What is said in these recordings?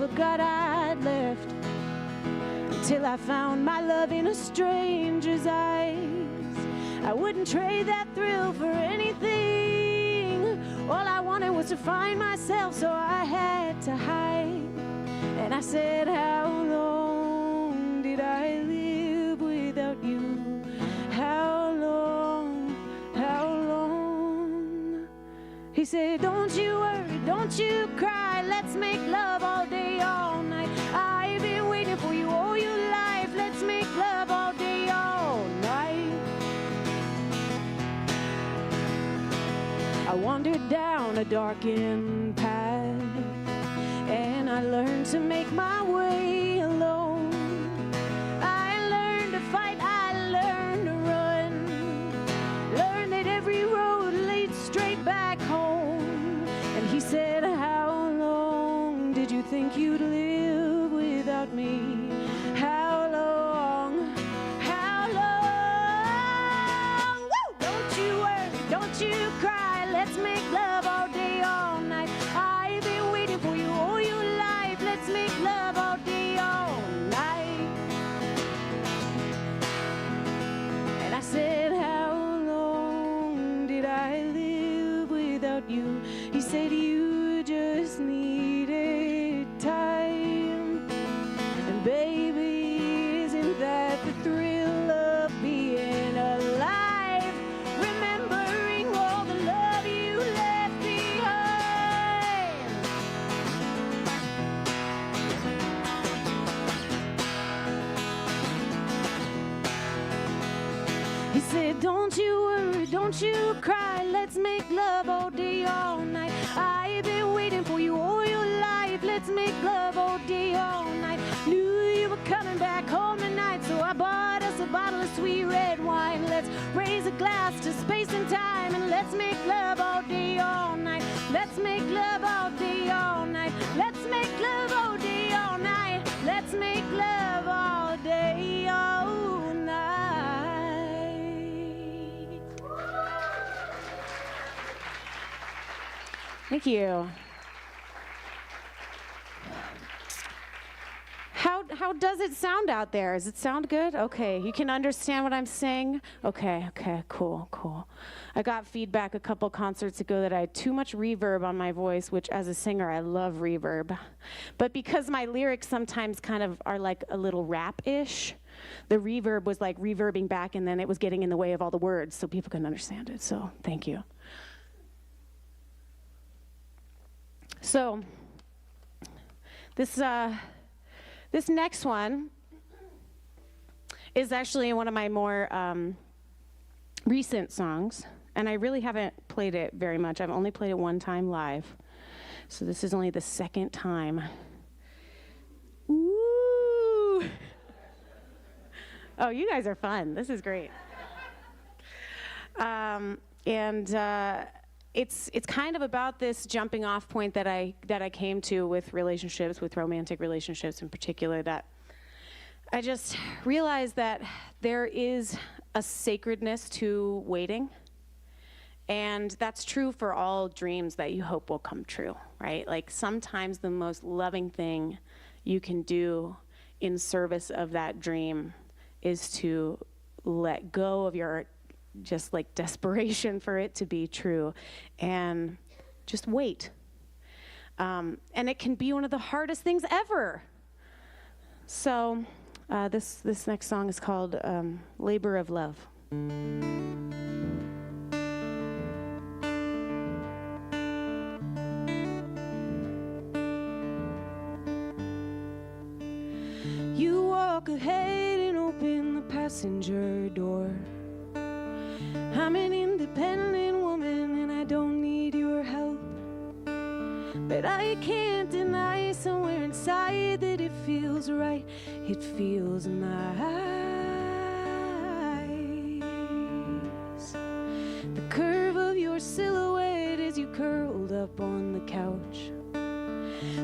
forgot I'd left, until I found my love in a stranger's eyes. I wouldn't trade that thrill for anything. All I wanted was to find myself, so I had to hide. And I said, how long did I live without you? How long, how long? He said, don't you worry, don't you cry, let's make love all day, all night. I've been waiting for you all your life, let's make love all day, all night. I wandered down a darkened path, and I learned to make my way alone. I learned to fight, I learned to run, learned that every road leads straight back home. And he said, how long did you think you'd live without me? How long, how long? Woo! Don't you worry, don't you cry, let's make love all day, all night. I've been waiting for you all your life, let's make love all day, all night. And I said, how long did I live without you? He said, you just needed time. And baby, isn't that the thrill of being alive? Remembering all the love you left behind. He said, don't you worry, don't you cry, let's make love all day, all night. I've been waiting for you all your life, let's make love all day, all night. Knew you were coming back home tonight, so I bought us a bottle of sweet red wine. Let's raise a glass to space and time, and let's make love all day, all night. Let's make love all day, all night. Let's make love all day, all night. Let's make love all day, all night. Thank you. How does it sound out there? Does it sound good? Okay, you can understand what I'm saying? Okay, cool. I got feedback a couple concerts ago that I had too much reverb on my voice, which as a singer, I love reverb. But because my lyrics sometimes kind of are like a little rap-ish, the reverb was like reverbing back, and then it was getting in the way of all the words so people couldn't understand it, so thank you. So, this next one is actually one of my more recent songs, and I really haven't played it very much. I've only played it one time live, so this is only the second time. Ooh! Oh, you guys are fun. This is great. It's kind of about this jumping off point that I came to with relationships, with romantic relationships in particular, that I just realized that there is a sacredness to waiting. And that's true for all dreams that you hope will come true, right? Like sometimes the most loving thing you can do in service of that dream is to let go of your just like desperation for it to be true and just wait. And it can be one of the hardest things ever. So this next song is called Labor of Love. You walk ahead and open the passenger door. I'm an independent woman and I don't need your help. But I can't deny somewhere inside that it feels right. It feels nice. The curve of your silhouette as you curled up on the couch.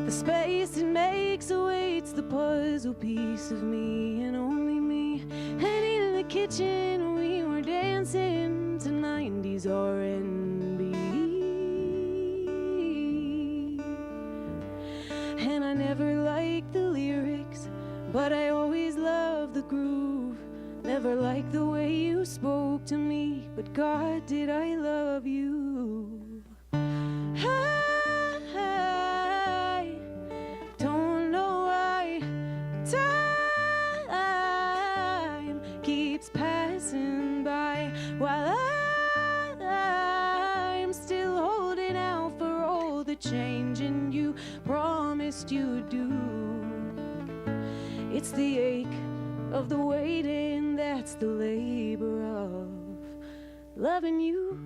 The space it makes awaits the puzzle piece of me and only me. And in the kitchen we were dancing to 90s R&B. And I never liked but I always loved the groove. Never liked the way you spoke to me, but God, did I love you. I don't know why time keeps passing by while I'm still holding out for all the changing you promised you'd do. It's the ache of the waiting, that's the labor of loving you.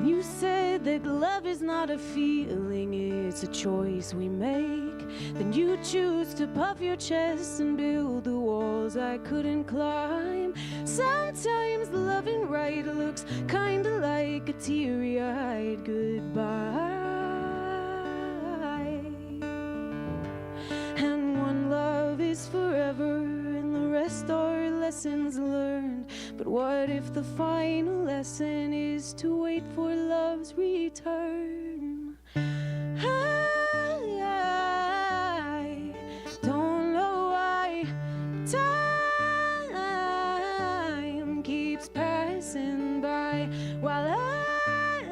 You said that love is not a feeling, it's a choice we make. Then you choose to puff your chest and build the walls I couldn't climb. Sometimes loving right looks kinda like a teary-eyed goodbye. And one love is forever and the rest are lessons learned. But what if the final lesson is to wait for love's return? I don't know why time keeps passing by while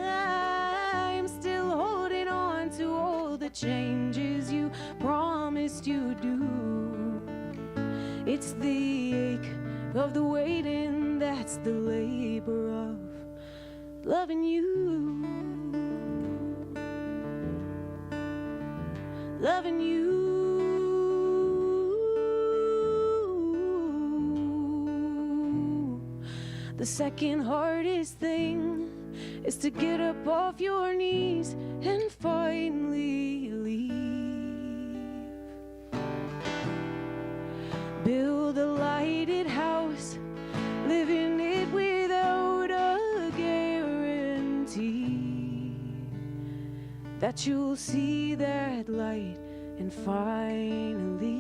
I'm still holding on to all the changes you promised you'd do. It's the ache of the waiting, that's the labor of loving you. Loving you. The second hardest thing is to get up off your knees and finally leave. Build a lighted house, live in it without a guarantee that you'll see that light and finally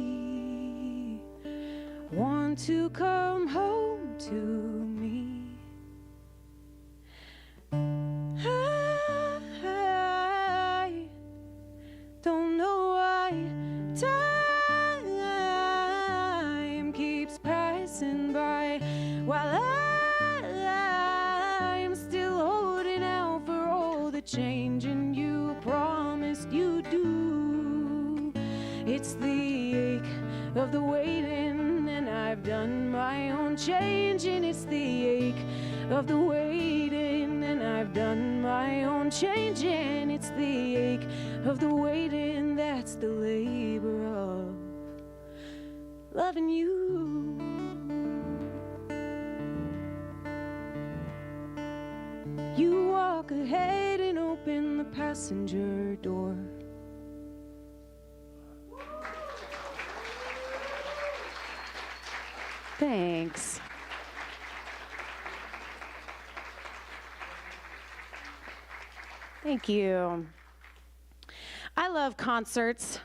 want to come home to me. I don't know why time keeps passing by while I'm still holding out for all the changing you promised you'd do. It's the ache of the waiting, and I've done my own changing. It's the ache of the waiting, and I've done my own changing. It's the ache of the waiting, that's the labor of loving you. You walk ahead and open the passenger door. Thanks. Thank you. I love concerts.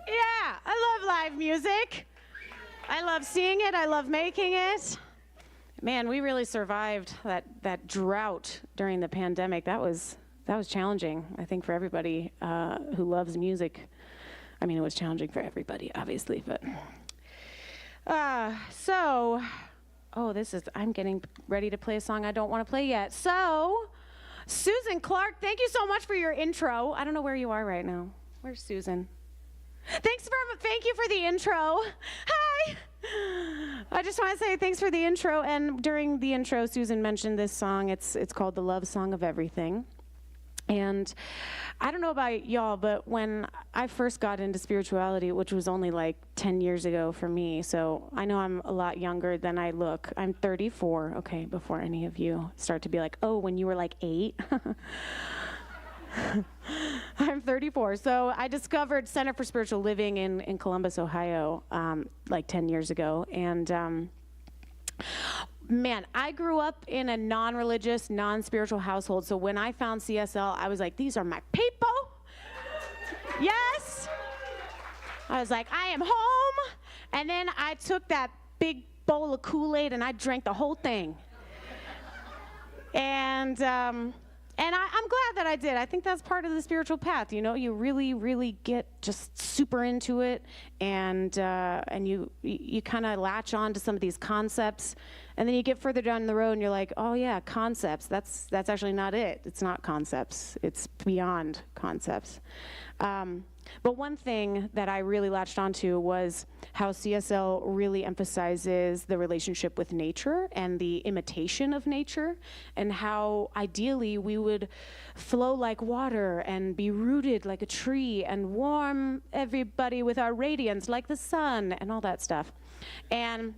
Yeah, I love live music. I love seeing it. I love making it. Man, we really survived that drought during the pandemic. That was challenging, I think, for everybody who loves music. I mean, it was challenging for everybody, obviously, but I'm getting ready to play a song I don't want to play yet. So, Susan Clark, thank you so much for your intro. I don't know where you are right now. Where's Susan? Thank you for the intro. Hi. I just want to say thanks for the intro. And during the intro, Susan mentioned this song. It's called The Love Song of Everything. And I don't know about y'all, but when I first got into spirituality, which was only like 10 years ago for me, so I know I'm a lot younger than I look. I'm 34, okay, before any of you start to be like, oh, when you were like 8. I'm 34. So I discovered Center for Spiritual Living in Columbus, Ohio, like 10 years ago. And man, I grew up in a non-religious, non-spiritual household. So when I found CSL, I was like, these are my people. Yes. I was like, I am home. And then I took that big bowl of Kool-Aid and I drank the whole thing. And And I'm glad that I did. I think that's part of the spiritual path. You know, you really, really get just super into it, and you kind of latch on to some of these concepts, and then you get further down the road, and you're like, oh yeah, concepts. That's actually not it. It's not concepts. It's beyond concepts. But one thing that I really latched onto was how CSL really emphasizes the relationship with nature and the imitation of nature, and how ideally we would flow like water and be rooted like a tree and warm everybody with our radiance like the sun and all that stuff. And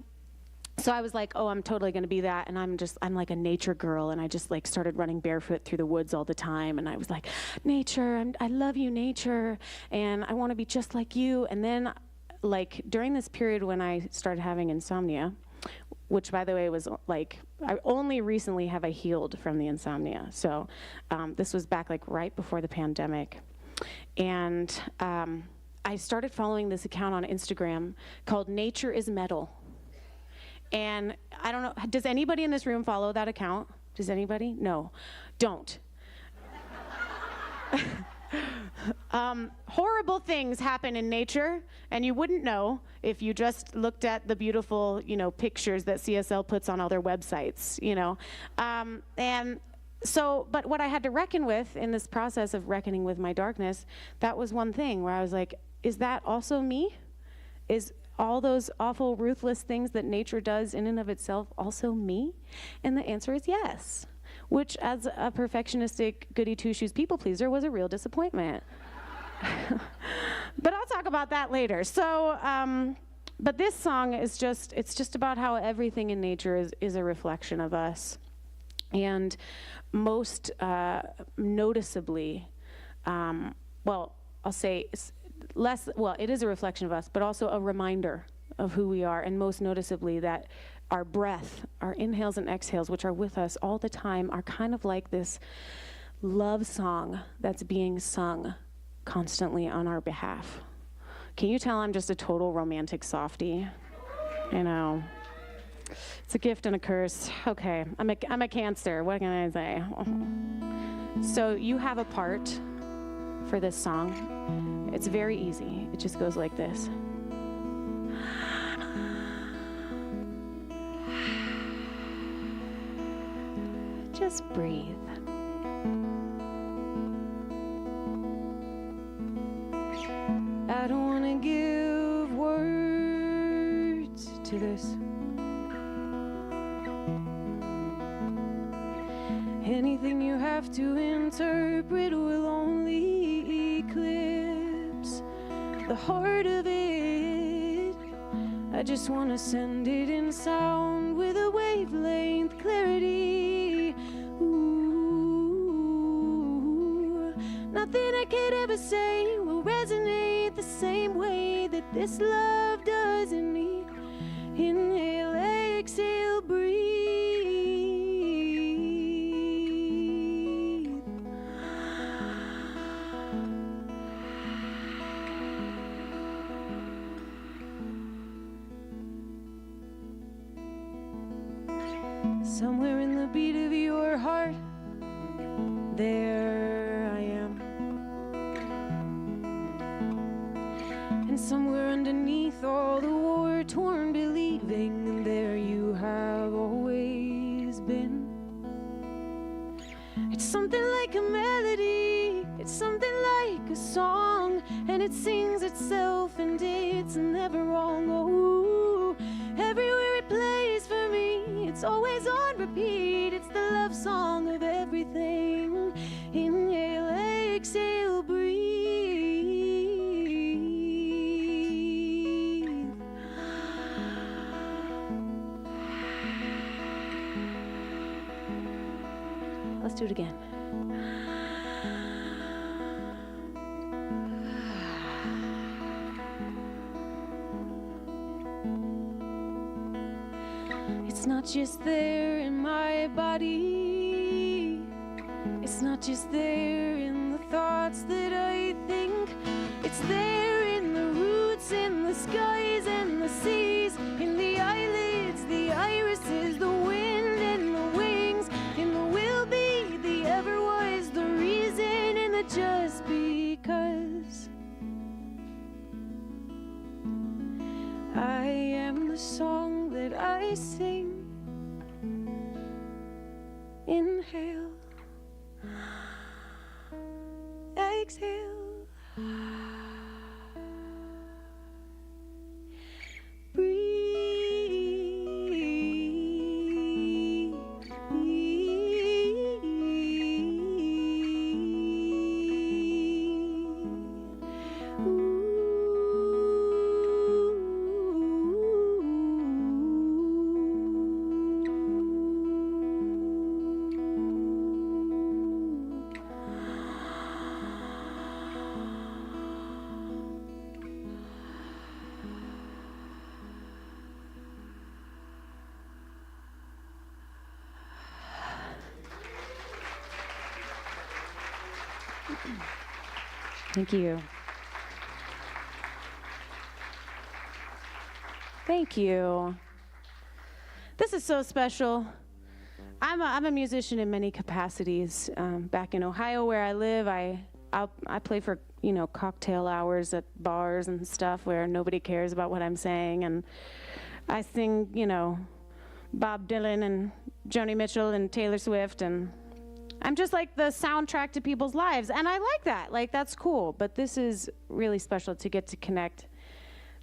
so I was like, oh, I'm totally going to be that, and I'm like a nature girl, and I just like started running barefoot through the woods all the time, and I was like, nature, I love you, nature, and I want to be just like you. And then, like, during this period when I started having insomnia, which, by the way, was like, I only recently have I healed from the insomnia, so this was back like right before the pandemic, and I started following this account on Instagram called Nature is Metal. And I don't know, does anybody in this room follow that account? Does anybody? No, don't. Horrible things happen in nature, and you wouldn't know if you just looked at the beautiful, pictures that CSL puts on all their websites, And so, but what I had to reckon with in this process of reckoning with my darkness, that was one thing where I was like, is that also me? Is all those awful, ruthless things that nature does in and of itself also me? And the answer is yes, which as a perfectionistic, goody two-shoes people pleaser was a real disappointment. But I'll talk about that later. So, but this song is it's just about how everything in nature is a reflection of us. And most noticeably, well, I'll say it is a reflection of us, but also a reminder of who we are, and most noticeably that our breath, our inhales and exhales, which are with us all the time, are kind of like this love song that's being sung constantly on our behalf. Can you tell I'm just a total romantic softie? It's a gift and a curse. Okay, I'm a Cancer. What can I say? So you have a part for this song. It's very easy. It just goes like this. Just breathe. I don't want to give words to this. Anything you have to interpret will only eclipse the heart of it. I just want to send it in sound with a wavelength clarity. Ooh, nothing I could ever say will resonate the same way that this love does in me. Inhale, exhale, breathe. Somewhere in the beat of your heart, there I am. And somewhere underneath all the war-torn believing, there you have always been. It's something like a melody, it's something like a song, and it sings itself and it's never wrong. Oh, everywhere it plays for me, it's always on repeat. It's the love song of everything. Inhale, exhale, breathe. Let's do it again. It's not just there in my body. It's not just there in the thoughts that I think. It's there in the roots, in the skies and the seas, in the eyelids, the irises, the wind and the wings, in the will be, the ever was, I sing, inhale, exhale. Thank you. Thank you. This is so special. I'm a musician in many capacities. Back in Ohio, where I live, I play for cocktail hours at bars and stuff where nobody cares about what I'm saying, and I sing Bob Dylan and Joni Mitchell and Taylor Swift, and I'm just like the soundtrack to people's lives, and I like that. Like, that's cool, but this is really special to get to connect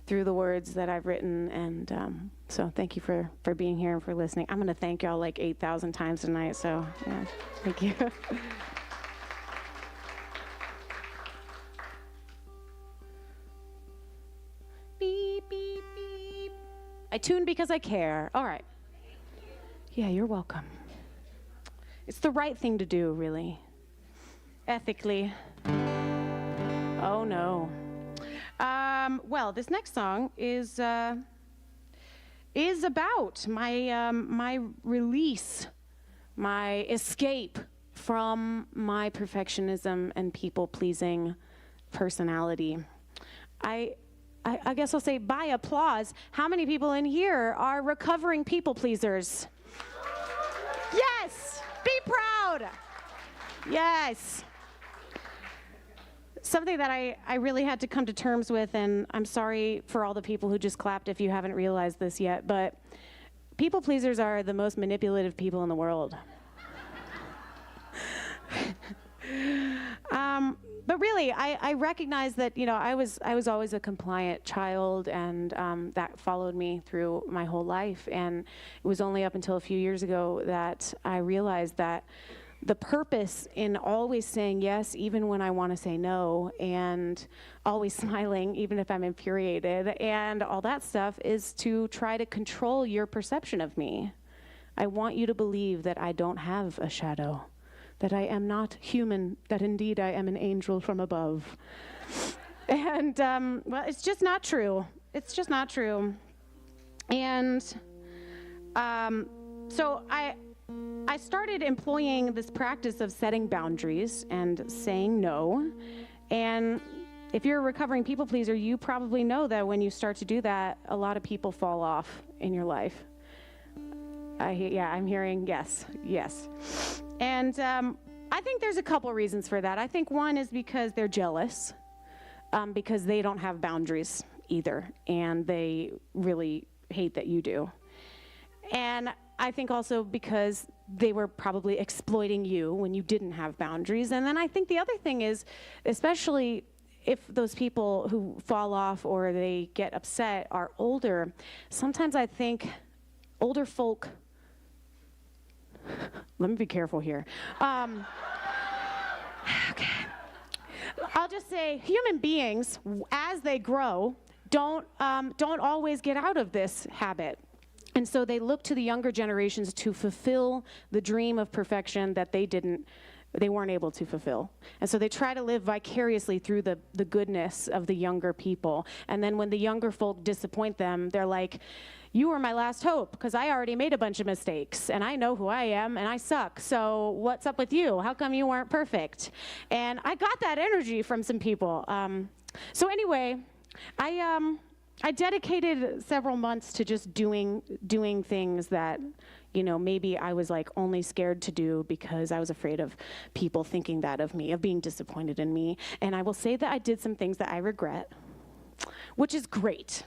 through the words that I've written, and so thank you for being here and for listening. I'm going to thank y'all like 8,000 times tonight, so yeah, thank you. Beep, beep, beep. I tune because I care. All right. Yeah, you're welcome. It's the right thing to do, really. Ethically. Oh, no. Well, this next song is about my release, my escape from my perfectionism and people-pleasing personality. I guess I'll say by applause, how many people in here are recovering people-pleasers? Yes! Be proud. Yes. Something that I really had to come to terms with, and I'm sorry for all the people who just clapped if you haven't realized this yet, but people pleasers are the most manipulative people in the world. But really, I recognize that I was always a compliant child, and that followed me through my whole life. And it was only up until a few years ago that I realized that the purpose in always saying yes, even when I want to say no, and always smiling, even if I'm infuriated, and all that stuff, is to try to control your perception of me. I want you to believe that I don't have a shadow, that I am not human, that indeed I am an angel from above. And, well, it's just not true. It's just not true. And so I started employing this practice of setting boundaries and saying no. And if you're a recovering people pleaser, you probably know that when you start to do that, a lot of people fall off in your life. I'm hearing yes. And I think there's a couple reasons for that. I think one is because they're jealous, because they don't have boundaries either, and they really hate that you do. And I think also because they were probably exploiting you when you didn't have boundaries. And then I think the other thing is, especially if those people who fall off or they get upset are older, sometimes I think older folk, let me be careful here. Okay. I'll just say human beings, as they grow, don't always get out of this habit. And so they look to the younger generations to fulfill the dream of perfection that they weren't able to fulfill. And so they try to live vicariously through the goodness of the younger people. And then when the younger folk disappoint them, they're like, you were my last hope, because I already made a bunch of mistakes, and I know who I am, and I suck. So what's up with you? How come you weren't perfect? And I got that energy from some people. So anyway, I dedicated several months to just doing things that, maybe I was like only scared to do because I was afraid of people thinking that of me, of being disappointed in me. And I will say that I did some things that I regret, which is great.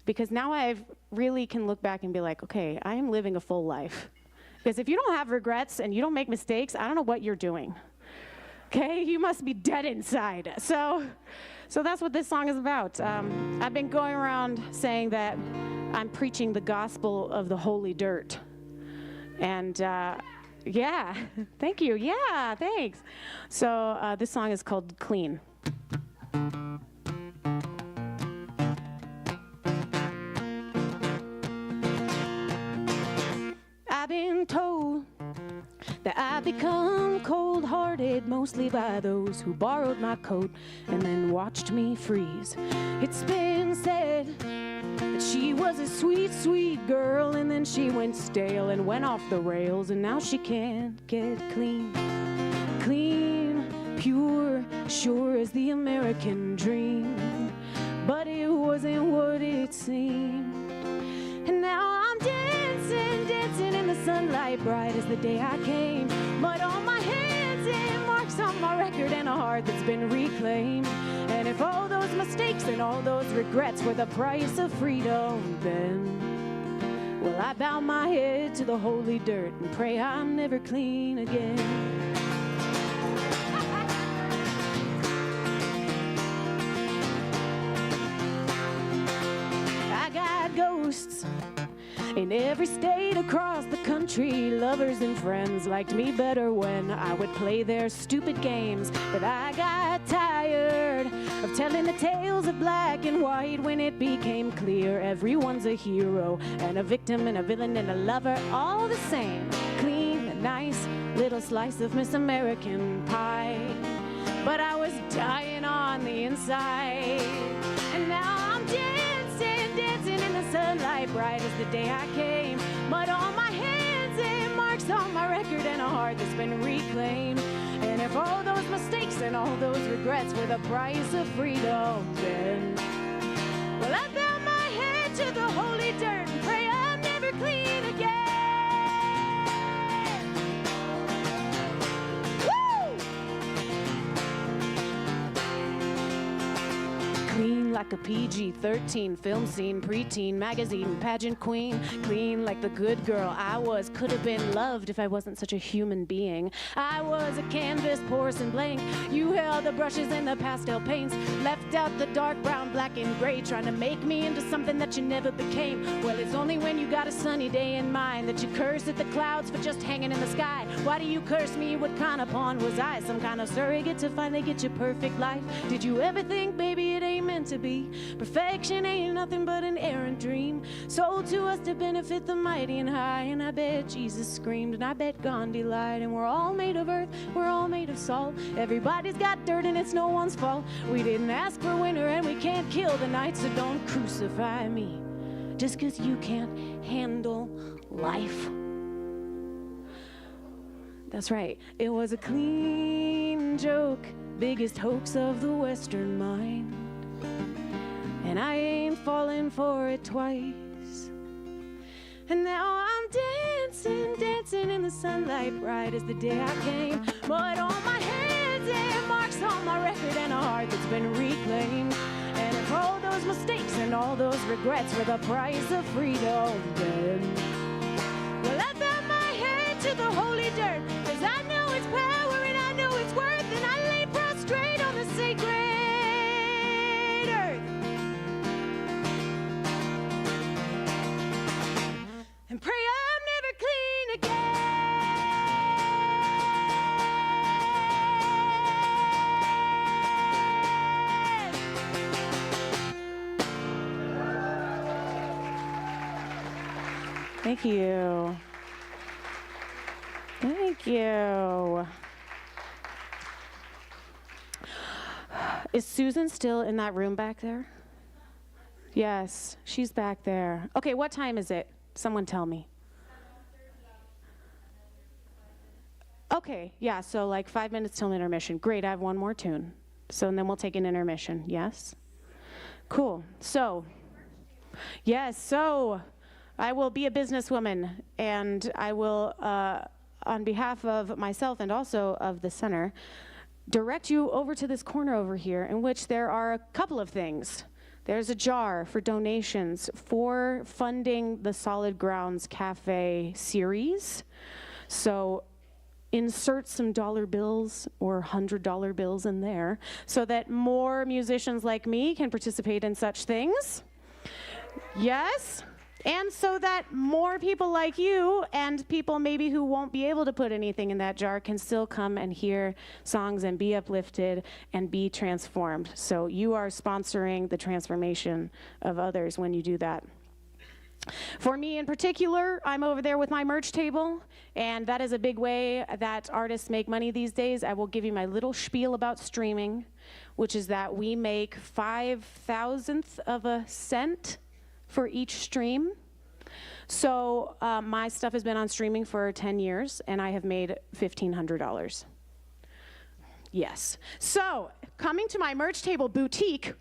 because now I really can look back and be like, okay, I am living a full life. Because if you don't have regrets and you don't make mistakes, I don't know what you're doing. Okay, you must be dead inside. So that's what this song is about. I've been going around saying that I'm preaching the gospel of the holy dirt. And yeah, thank you. Yeah, thanks. So this song is called Clean. I've been told that I become cold-hearted mostly by those who borrowed my coat and then watched me freeze. It's been said that she was a sweet, sweet girl, and then she went stale and went off the rails, and now she can't get clean. Clean, pure, sure as the American dream, but it wasn't what it seemed. And now I'm dancing, dancing in the sunlight, bright as the day I came. Mud on my hands and marks on my record and a heart that's been reclaimed. And if all those mistakes and all those regrets were the price of freedom, then, well, I bow my head to the holy dirt and pray I'm never clean again. I got ghosts in every state across the country. Lovers and friends liked me better when I would play their stupid games. But I got tired of telling the tales of black and white when it became clear everyone's a hero and a victim and a villain and a lover, all the same. Clean, a nice little slice of Miss American pie. But I was dying on the inside. And now I'm dancing, dancing in the sunlight, bright as the day I came. Mud on my hands and marks on my record and a heart that's been reclaimed. And if all those mistakes and all those regrets were the price of freedom, then, well, I bow my head to the holy dirt and pray I'm never clean again. Clean like a PG-13 film scene, preteen magazine, pageant queen. Clean like the good girl I was, could have been loved if I wasn't such a human being. I was a canvas, porcelain blank. You held the brushes and the pastel paints, left out the dark brown, black and gray, trying to make me into something that you never became. Well, it's only when you got a sunny day in mind that you curse at the clouds for just hanging in the sky. Why do you curse me? What kind of pawn was I? Some kind of surrogate to finally get your perfect life? Did you ever think, baby, it ain't meant to be? Perfection ain't nothing but an errant dream, sold to us to benefit the mighty and high. And I bet Jesus screamed, and I bet Gandhi lied. And we're all made of earth, we're all made of salt. Everybody's got dirt and it's no one's fault. We didn't ask for winter and we can't kill the night, so don't crucify me just 'cause you can't handle life. That's right, it was a clean joke, biggest hoax of the Western mind. And I ain't falling for it twice. And now I'm dancing, dancing in the sunlight, bright as the day I came. Mud on my hands and marks on my record and a heart that's been reclaimed. And if all those mistakes and all those regrets were the price of freedom, then, well, I bow my head to the holy dirt, 'cause I know its power and I know its worth, and I lay prostrate on the sacred earth and pray I'm never clean again. Thank you. Thank you. Is Susan still in that room back there? Yes, she's back there. Okay, what time is it? Someone tell me. Okay, yeah, so like 5 minutes till intermission. Great, I have one more tune. So and then we'll take an intermission, yes? Cool, so, yes, so I will be a businesswoman, and I will, on behalf of myself and also of the center, direct you over to this corner over here, in which there are a couple of things. there's a jar for donations for funding the Solid Grounds Cafe series. So insert some dollar bills or $100 bills in there so that more musicians like me can participate in such things. Yes? And so that more people like you and people maybe who won't be able to put anything in that jar can still come and hear songs and be uplifted and be transformed. So you are sponsoring the transformation of others when you do that. For me in particular, I'm over there with my merch table, and that is a big way that artists make money these days. I will give you my little spiel about streaming, which is that we make 5/1,000th of a cent for each stream. So my stuff has been on streaming for 10 years, and I have made $1,500. Yes. So coming to my merch table boutique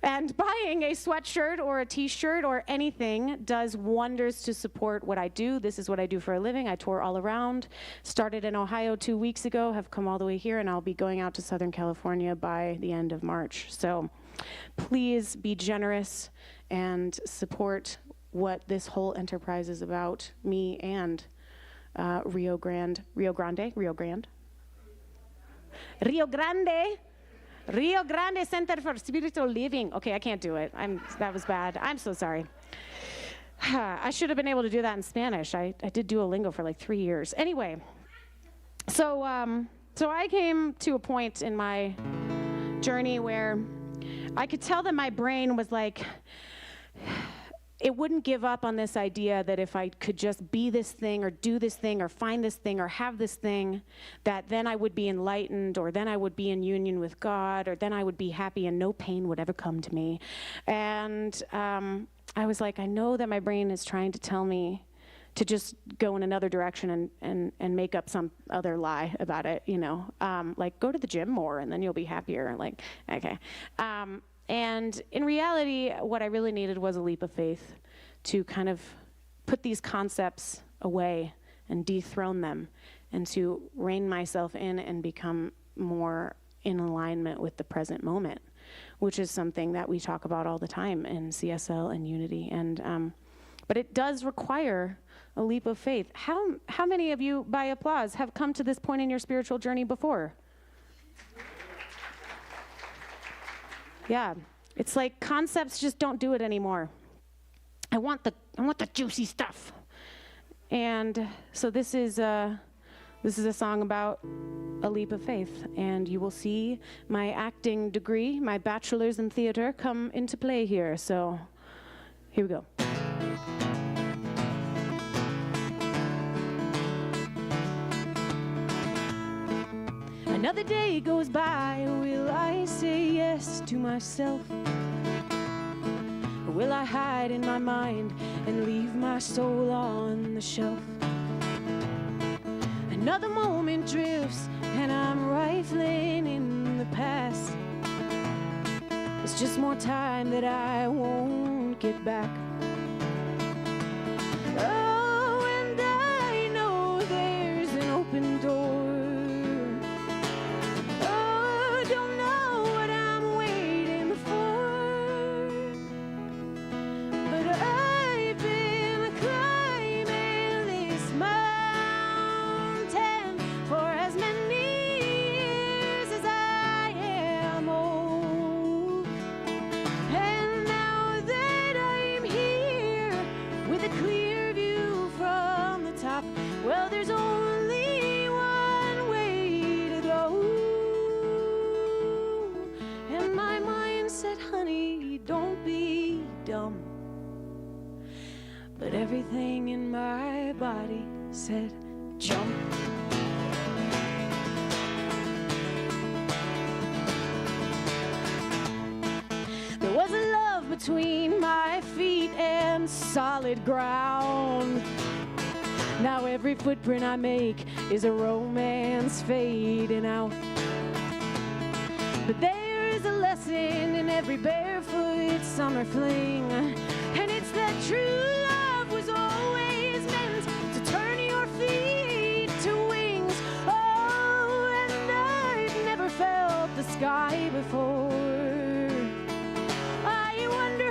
and buying a sweatshirt or a t-shirt or anything does wonders to support what I do. This is what I do for a living. I tour all around. Started in Ohio 2 weeks ago, have come all the way here, and I'll be going out to Southern California by the end of March. So please be generous and support what this whole enterprise is about, me and Rio Grande Center for Spiritual Living. Okay, I can't do it. That was bad. I'm so sorry. I should have been able to do that in Spanish. I did Duolingo for like 3 years. Anyway, so I came to a point in my journey where I could tell that my brain was like, it wouldn't give up on this idea that if I could just be this thing or do this thing or find this thing or have this thing, that then I would be enlightened, or then I would be in union with God, or then I would be happy and no pain would ever come to me. And I was like, I know that my brain is trying to tell me to just go in another direction and make up some other lie about it, you know, like go to the gym more and then you'll be happier. Like, okay. And in reality, what I really needed was a leap of faith to kind of put these concepts away and dethrone them, and to rein myself in and become more in alignment with the present moment, which is something that we talk about all the time in CSL and Unity. And but it does require a leap of faith. How many of you, by applause, have come to this point in your spiritual journey before? Yeah, it's like concepts just don't do it anymore. I want the juicy stuff. And so this is a song about a leap of faith, and you will see my acting degree, my bachelor's in theater, come into play here. So here we go. Another day goes by, will I say yes to myself? Or will I hide in my mind and leave my soul on the shelf? Another moment drifts and I'm rifling in the past. It's just more time that I won't get back. Oh, and I know there's an open door. Well, there's only one way to go. And my mind said, honey, don't be dumb. But everything in my body said, jump. There was a love between my feet and solid ground. Now every footprint I make is a romance fading out. But there is a lesson in every barefoot summer fling, and it's that true love was always meant to turn your feet to wings. Oh, and I've never felt the sky before. I wonder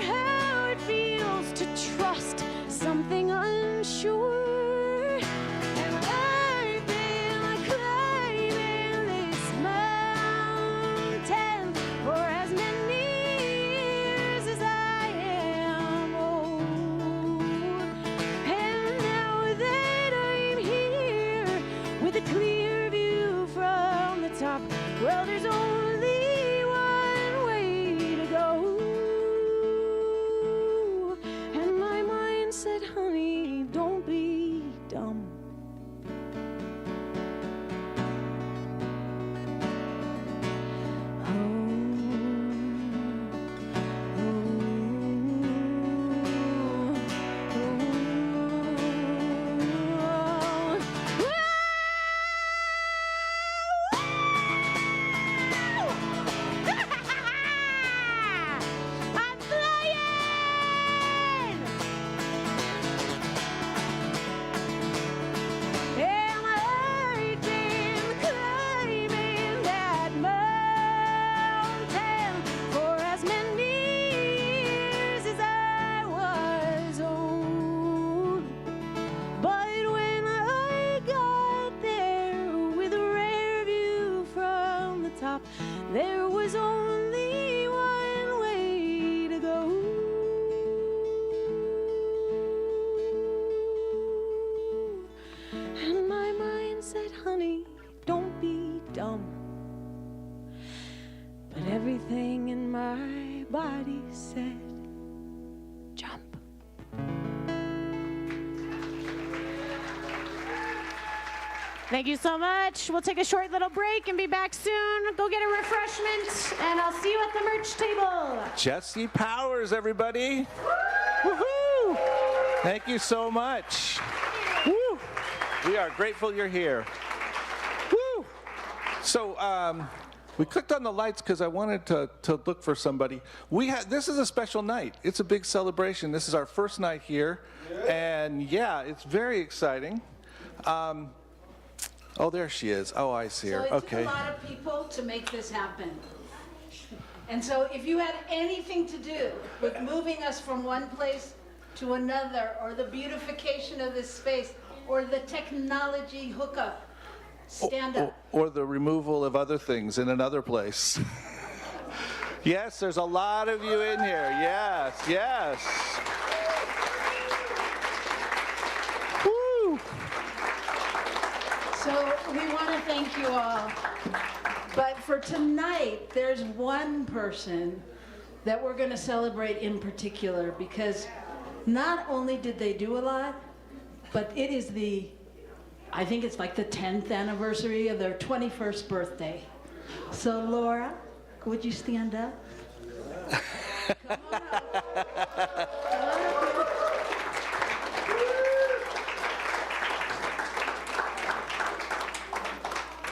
There was only one way to go. And my mind said, honey, don't be dumb. But everything in my body said, jump. Thank you so much. We'll take a short little break and be back soon. Go get a refreshment, and I'll see you at the merch table. Jesse Powers, everybody. Woohoo! Thank you so much. Woo! We are grateful you're here. Woo! So we clicked on the lights because I wanted to look for somebody. This is a special night. It's a big celebration. This is our first night here, and yeah, it's very exciting. Oh, there she is. Oh, I see her. So it Okay. took a lot of people to make this happen. And so if you had anything to do with moving us from one place to another, or the beautification of this space, or the technology hookup, stand up. Or the removal of other things in another place. Yes, there's a lot of you in here. Yes, yes. Woo! So we want to thank you all. But for tonight, there's one person that we're going to celebrate in particular, because not only did they do a lot, but it is I think it's like the 10th anniversary of their 21st birthday. So Laura, would you stand up? Come on up.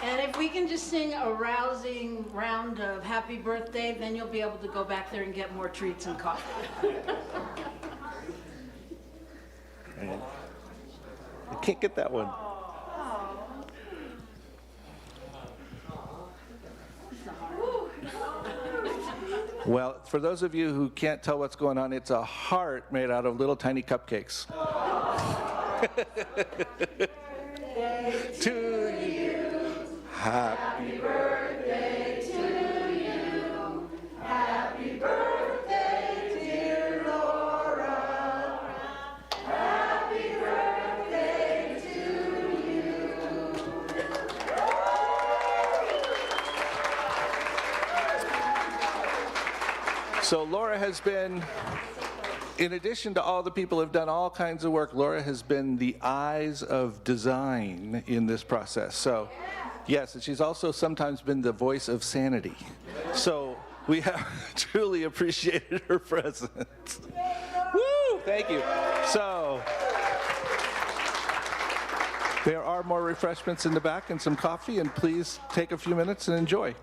And if we can just sing a rousing round of happy birthday, then you'll be able to go back there and get more treats and coffee. I can't get that one. Well, for those of you who can't tell what's going on, it's a heart made out of little tiny cupcakes. To you, happy birthday to you, happy birthday, dear Laura, happy birthday to you. So Laura has been, in addition to all the people who have done all kinds of work, Laura has been the eyes of design in this process. So, yes, and she's also sometimes been the voice of sanity. So we have truly appreciated her presence. Woo! Thank you. So there are more refreshments in the back and some coffee, and please take a few minutes and enjoy.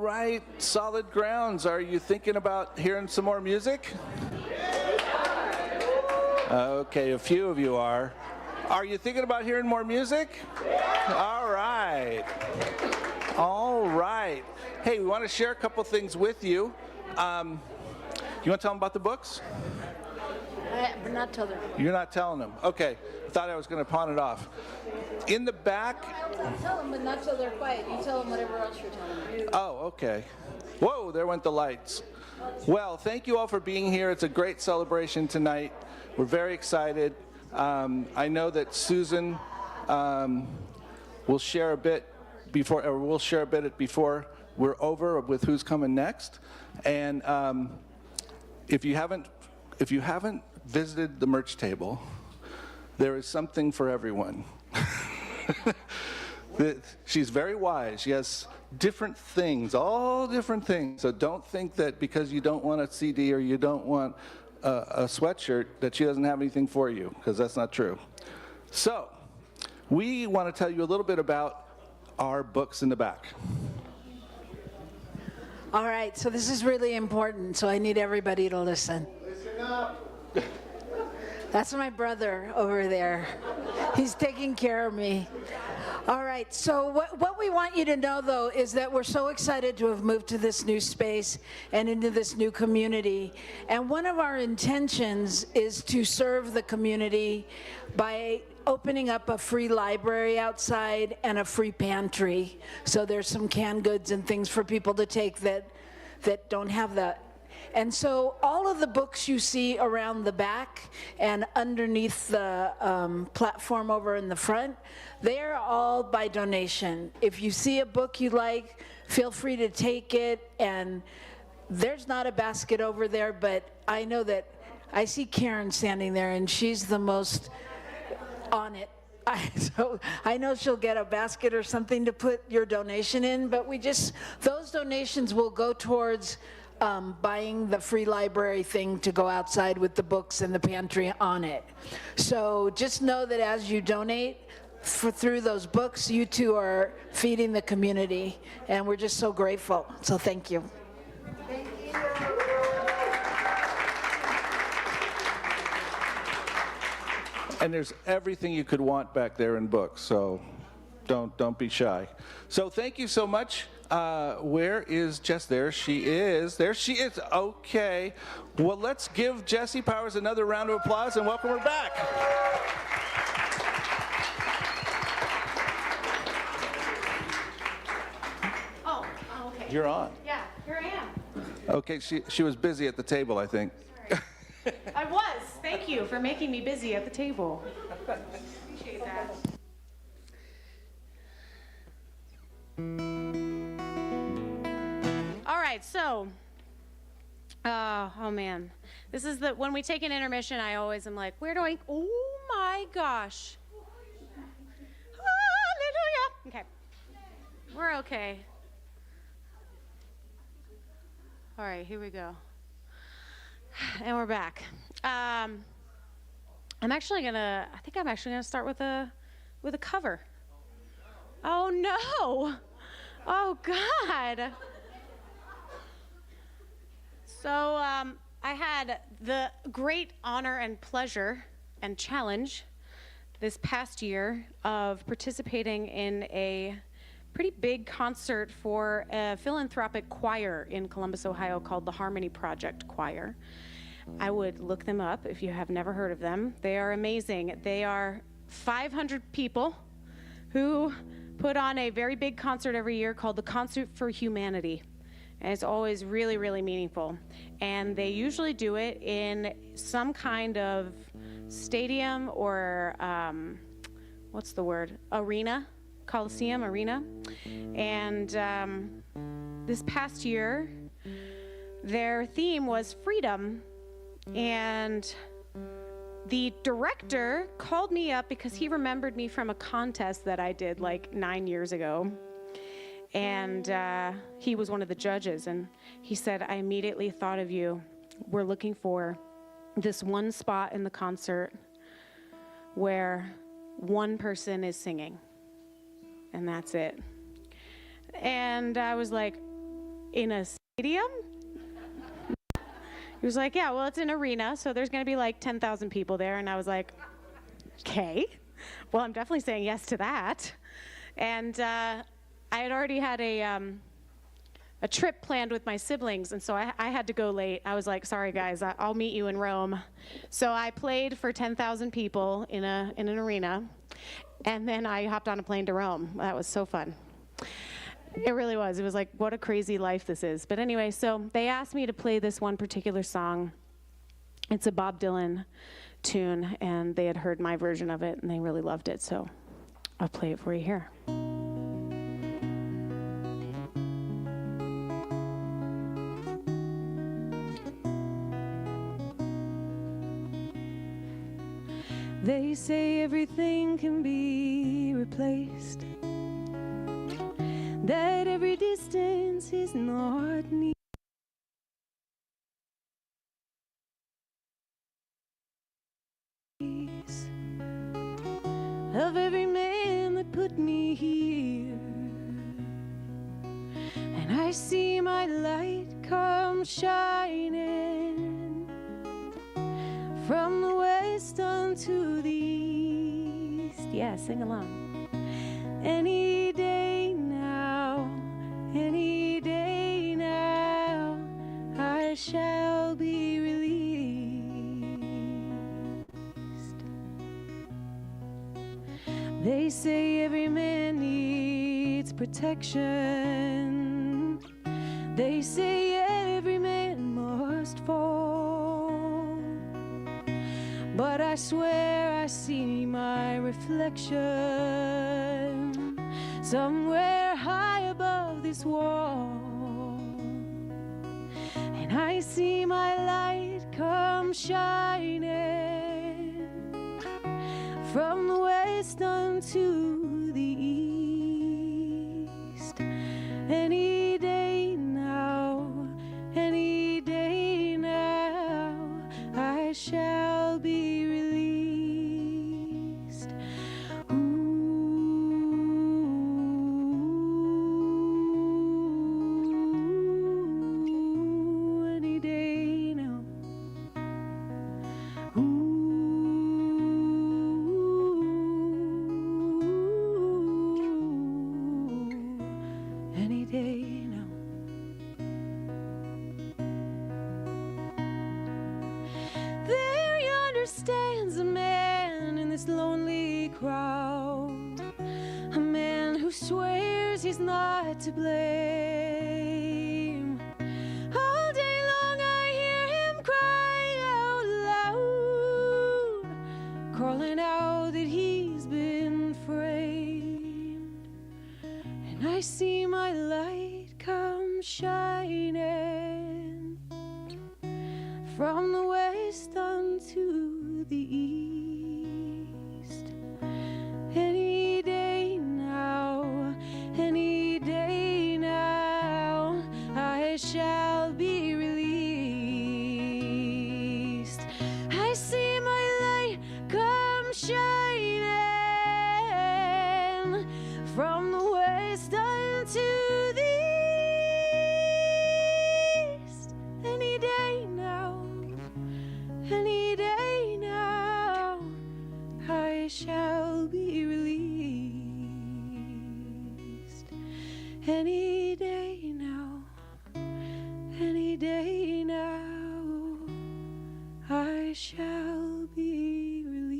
right, solid grounds. Are you thinking about hearing some more music? Okay, a few of you are. Are you thinking about hearing more music? All right. All right. Hey, we want to share a couple things with you. You want to tell them about the books? But not tell them. You're not telling them. Okay. I thought I was going to pawn it off. In the back. I'll tell them, but not till they're quiet. You tell them whatever else you're telling them. Oh, okay. Whoa, there went the lights. Well, thank you all for being here. It's a great celebration tonight. We're very excited. I know that Susan will share a bit before we're over with who's coming next. And if you haven't visited the merch table, there is something for everyone. She's very wise. She has different things, all different things. So don't think that because you don't want a CD or you don't want a sweatshirt that she doesn't have anything for you, because that's not true. So we want to tell you a little bit about our books in the back. All right, so this is really important, so I need everybody to listen. Listen up. That's my brother over there. He's taking care of me. All right, so what we want you to know, though, is that we're so excited to have moved to this new space and into this new community. And one of our intentions is to serve the community by opening up a free library outside and a free pantry. So there's some canned goods and things for people to take that don't have that. And so all of the books you see around the back and underneath the platform over in the front, they are all by donation. If you see a book you like, feel free to take it. And there's not a basket over there, but I know that I see Karen standing there, and she's the most on it. So I know she'll get a basket or something to put your donation in, but those donations will go towards buying the free library thing to go outside with the books and the pantry on it. So just know that as you donate through those books, you too are feeding the community, and we're just so grateful. So thank you. Thank you. And there's everything you could want back there in books, so don't be shy. So thank you so much. Where is Jess? There she is. There she is. Okay. Well, let's give Jessie Powers another round of applause and welcome her back. Oh, okay. You're on. Yeah, here I am. Okay, she was busy at the table, I think. I was. Thank you for making me busy at the table. Appreciate that. All right, so, oh man, this is when we take an intermission, I always am like, oh my gosh. Hallelujah. Okay, we're okay. All right, here we go. And we're back. I think I'm actually gonna start with a cover. Oh no! Oh God! So I had the great honor and pleasure and challenge this past year of participating in a pretty big concert for a philanthropic choir in Columbus, Ohio called the Harmony Project Choir. I would look them up if you have never heard of them. They are amazing. They are 500 people who put on a very big concert every year called the Concert for Humanity. And it's always really, really meaningful. And they usually do it in some kind of stadium or, arena, Coliseum arena. And this past year, their theme was freedom. And the director called me up because he remembered me from a contest that I did like 9 years ago. And he was one of the judges. And he said, I immediately thought of you. We're looking for this one spot in the concert where one person is singing. And that's it. And I was like, in a stadium? He was like, yeah, well, it's an arena, so there's going to be like 10,000 people there. And I was like, okay, well, I'm definitely saying yes to that. And I had already had a trip planned with my siblings, and so I had to go late. I was like, sorry, guys, I'll meet you in Rome. So I played for 10,000 people in an arena, and then I hopped on a plane to Rome. That was so fun. It really was. It was like, what a crazy life this is. But anyway, so they asked me to play this one particular song. It's a Bob Dylan tune, and they had heard my version of it, and they really loved it. So I'll play it for you here. They say everything can be replaced, that every distance is not near. Of every man that put me here, and I see my light come shining from the west unto the east. Yeah, sing along. Any day now, I shall be released. They say every man needs protection. They say every man must fall. But I swear I see my reflection somewhere high above this wall. And I see my light come shining from the west unto the east. Any day now, I shall be released. Ooh, any day now. Any day now. There yonder stands a man in this lonely crowd, a man who swears he's not to blame. All day long I hear him crying out loud, calling out that he's been framed. And I see my light come shining from the west unto the east. Any day now, I shall be released. I see my light come shining from the west unto the east. Any day now, I shall be released. Any day now, I shall be released.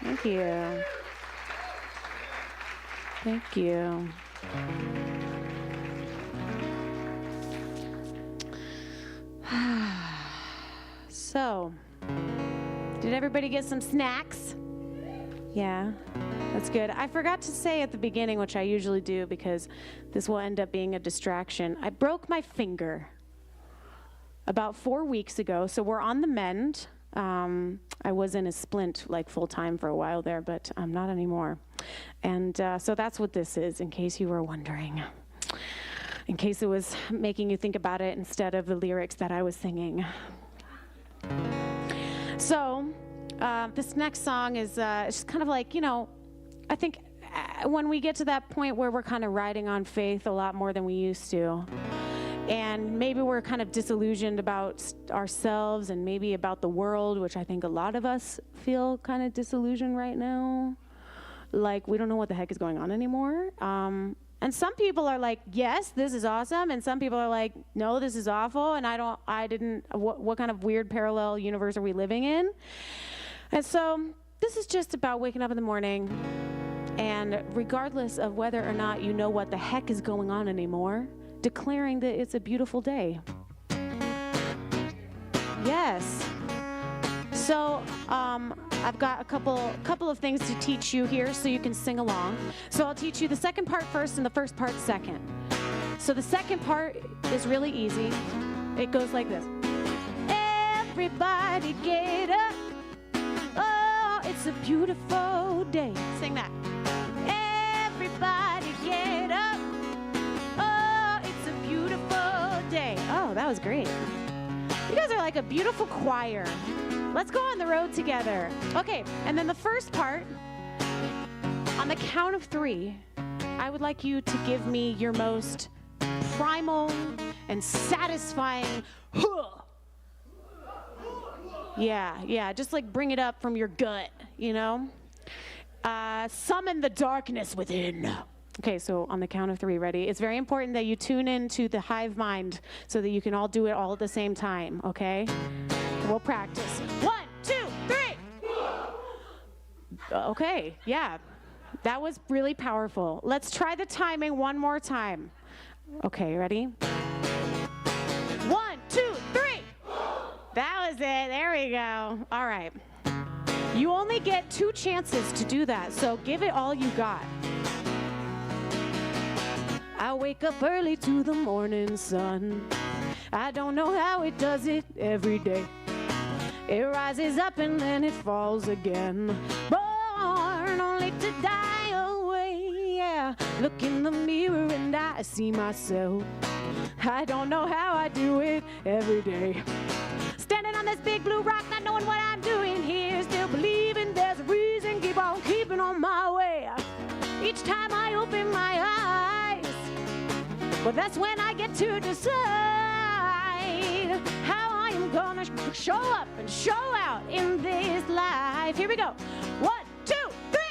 Thank you. Thank you. So, did everybody get some snacks? Yeah, that's good. I forgot to say at the beginning, which I usually do because this will end up being a distraction. I broke my finger about 4 weeks ago, so we're on the mend. I was in a splint like full time for a while there, but I'm not anymore. And so that's what this is, in case you were wondering. In case it was making you think about it instead of the lyrics that I was singing. So this next song is it's kind of like, I think when we get to that point where we're kind of riding on faith a lot more than we used to, and maybe we're kind of disillusioned about ourselves and maybe about the world, which I think a lot of us feel kind of disillusioned right now. Like, we don't know what the heck is going on anymore. And some people are like, yes, this is awesome. And some people are like, no, this is awful. And what kind of weird parallel universe are we living in? And so this is just about waking up in the morning, and regardless of whether or not you know what the heck is going on anymore, declaring that it's a beautiful day. Yes. So I've got a couple of things to teach you here so you can sing along. So I'll teach you the second part first and the first part second. So the second part is really easy. It goes like this. Everybody get up. Oh, it's a beautiful day. Sing that. Everybody get up. Oh, it's a beautiful day. Oh, that was great. You guys are like a beautiful choir. Let's go on the road together. Okay, and then the first part, on the count of 3, I would like you to give me your most primal and satisfying huh. Yeah, just like bring it up from your gut, you know? Summon the darkness within. Okay, so on the count of 3, ready? It's very important that you tune into the hive mind so that you can all do it all at the same time, okay? We'll practice. 1, 2, 3. Okay, yeah. That was really powerful. Let's try the timing one more time. Okay, ready? 1, 2, 3. That was it. There we go. All right. You only get 2 chances to do that, so give it all you got. I wake up early to the morning sun. I don't know how it does it every day. It rises up and then it falls again. Born only to die away, yeah. Look in the mirror and I see myself. I don't know how I do it every day. Standing on this big blue rock, not knowing what I'm doing here. Still believing there's a reason, keep on keeping on my way. Each time I open my eyes, well, that's when I get to decide how I am gonna show up and show out in this life. Here we go. 1, 2, 3.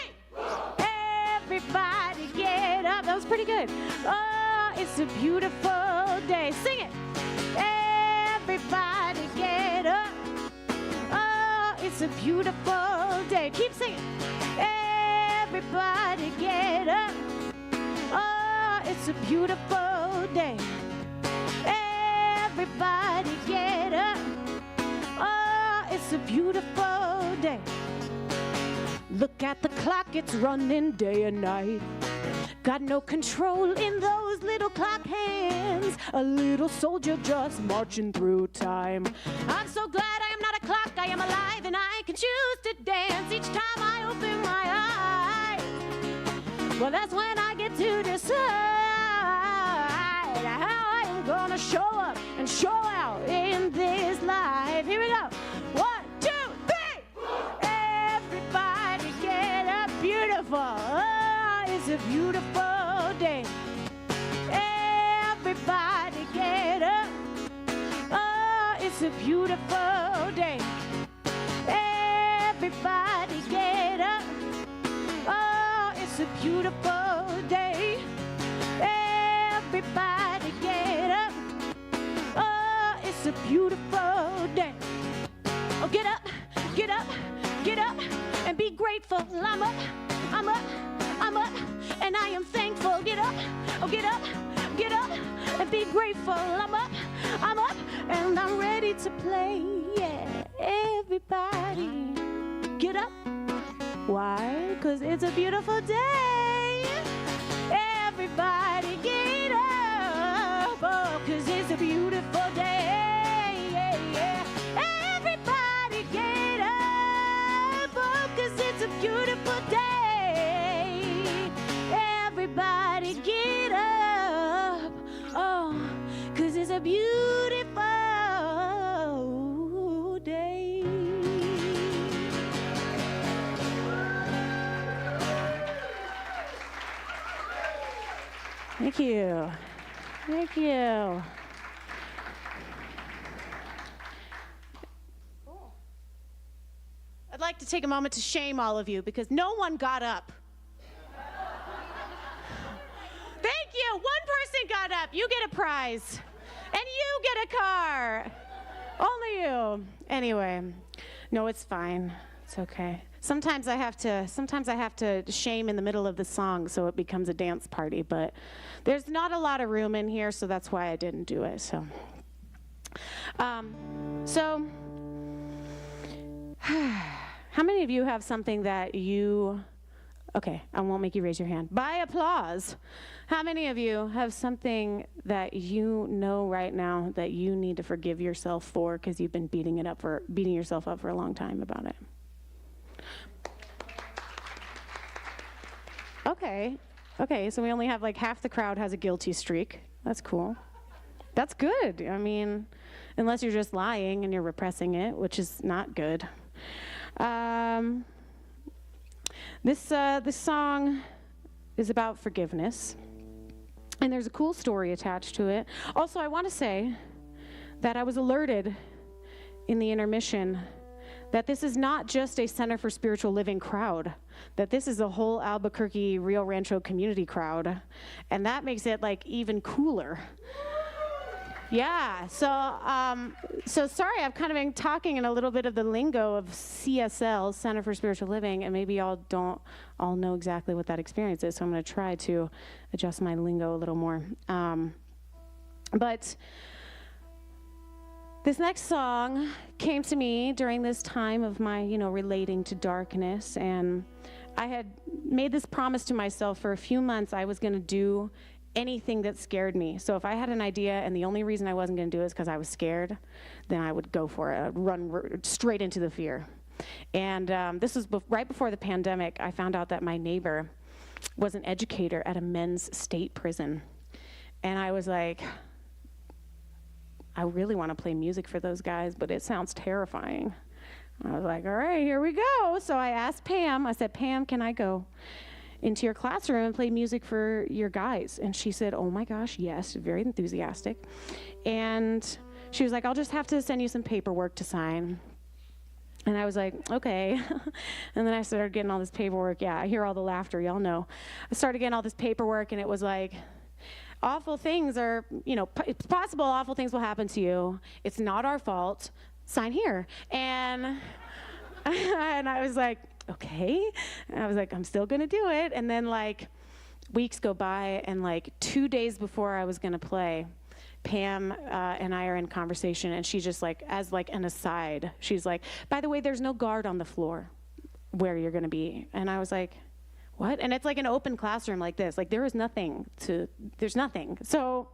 Everybody get up. That was pretty good. Oh, it's a beautiful day. Sing it. Everybody get up. Oh, it's a beautiful day. Keep singing. Everybody get up. Oh, it's a beautiful day. Everybody get up. Oh, it's a beautiful day. Look at the clock, it's running day and night. Got no control in those little clock hands. A little soldier just marching through time. I'm so glad I am not a clock, I am alive and I can choose to dance each time I open my eyes. Well, that's when I get to decide how I am gonna show up and show out in this life. Here we go. 1, 2, 3. Everybody get up. Beautiful. Oh, it's a beautiful day. Everybody get up. Oh, it's a beautiful day. Everybody get up. Oh, it's a beautiful day. Everybody get up. Oh, it's a beautiful day. Oh, get up, get up, get up, and be grateful. I'm up, I'm up, I'm up, and I am thankful. Get up, oh, get up, get up, and be grateful. I'm up, and I'm ready to play. Yeah, everybody, get up. Why? 'Cause it's a beautiful day. Everybody get up. Oh, 'cause it's a beautiful day. Yeah, yeah. Everybody get up. Oh, 'cause it's a beautiful day. Everybody get up. Oh, 'cause it's a beautiful day. Thank you. Thank you. I'd like to take a moment to shame all of you because no one got up. Thank you. One person got up. You get a prize. And you get a car. Only you. Anyway, no, it's fine. It's okay. Sometimes I have to shame in the middle of the song so it becomes a dance party, but there's not a lot of room in here, so that's why I didn't do it. So how many of you have something that you, okay, I won't make you raise your hand. By applause, how many of you have something that you know right now that you need to forgive yourself for because you've been beating yourself up for a long time about it? Okay, so we only have like half the crowd has a guilty streak. That's cool. That's good. I mean, unless you're just lying and you're repressing it, which is not good. This song is about forgiveness, and there's a cool story attached to it. Also, I want to say that I was alerted in the intermission that this is not just a Center for Spiritual Living crowd, that this is a whole Albuquerque, Rio Rancho community crowd, and that makes it like even cooler. Yeah, so sorry, I've kind of been talking in a little bit of the lingo of CSL, Center for Spiritual Living, and maybe y'all don't all know exactly what that experience is, so I'm going to try to adjust my lingo a little more. But this next song came to me during this time of my, relating to darkness, and I had made this promise to myself for a few months I was going to do anything that scared me. So if I had an idea and the only reason I wasn't going to do it is because I was scared, then I would go for it. I'd run straight into the fear. And this was right before the pandemic. I found out that my neighbor was an educator at a men's state prison. And I was like, I really want to play music for those guys, but it sounds terrifying. I was like, all right, here we go. So I asked Pam, I said, Pam, can I go into your classroom and play music for your guys? And she said, oh my gosh, yes, very enthusiastic. And she was like, I'll just have to send you some paperwork to sign. And I was like, okay. And then I started getting all this paperwork. Yeah, I hear all the laughter, y'all know. I started getting all this paperwork, and it was like, awful things are, it's possible awful things will happen to you. It's not our fault. Sign here. And I was like, okay. And I was like, I'm still going to do it. And then weeks go by, and 2 days before I was going to play, Pam and I are in conversation, and she just as an aside, she's like, by the way, there's no guard on the floor where you're going to be. And I was like, what? And it's like an open classroom like this. There's nothing. So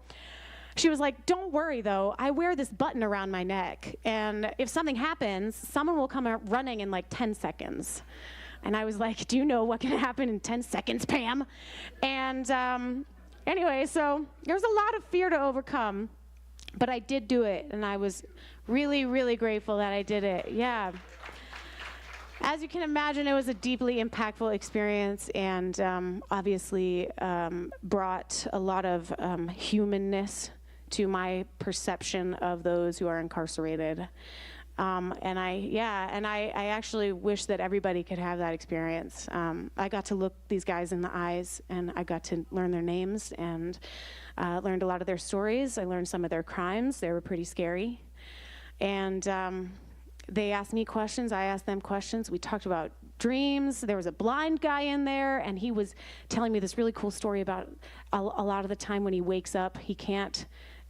she was like, don't worry though, I wear this button around my neck, and if something happens, someone will come running in 10 seconds. And I was like, do you know what can happen in 10 seconds, Pam? And anyway, so there was a lot of fear to overcome, but I did do it, and I was really, really grateful that I did it. Yeah. As you can imagine, it was a deeply impactful experience, and obviously brought a lot of humanness to my perception of those who are incarcerated. And I actually wish that everybody could have that experience. I got to look these guys in the eyes, and I got to learn their names, and learned a lot of their stories. I learned some of their crimes. They were pretty scary. And they asked me questions, I asked them questions. We talked about dreams. There was a blind guy in there, and he was telling me this really cool story about a lot of the time when he wakes up, he can't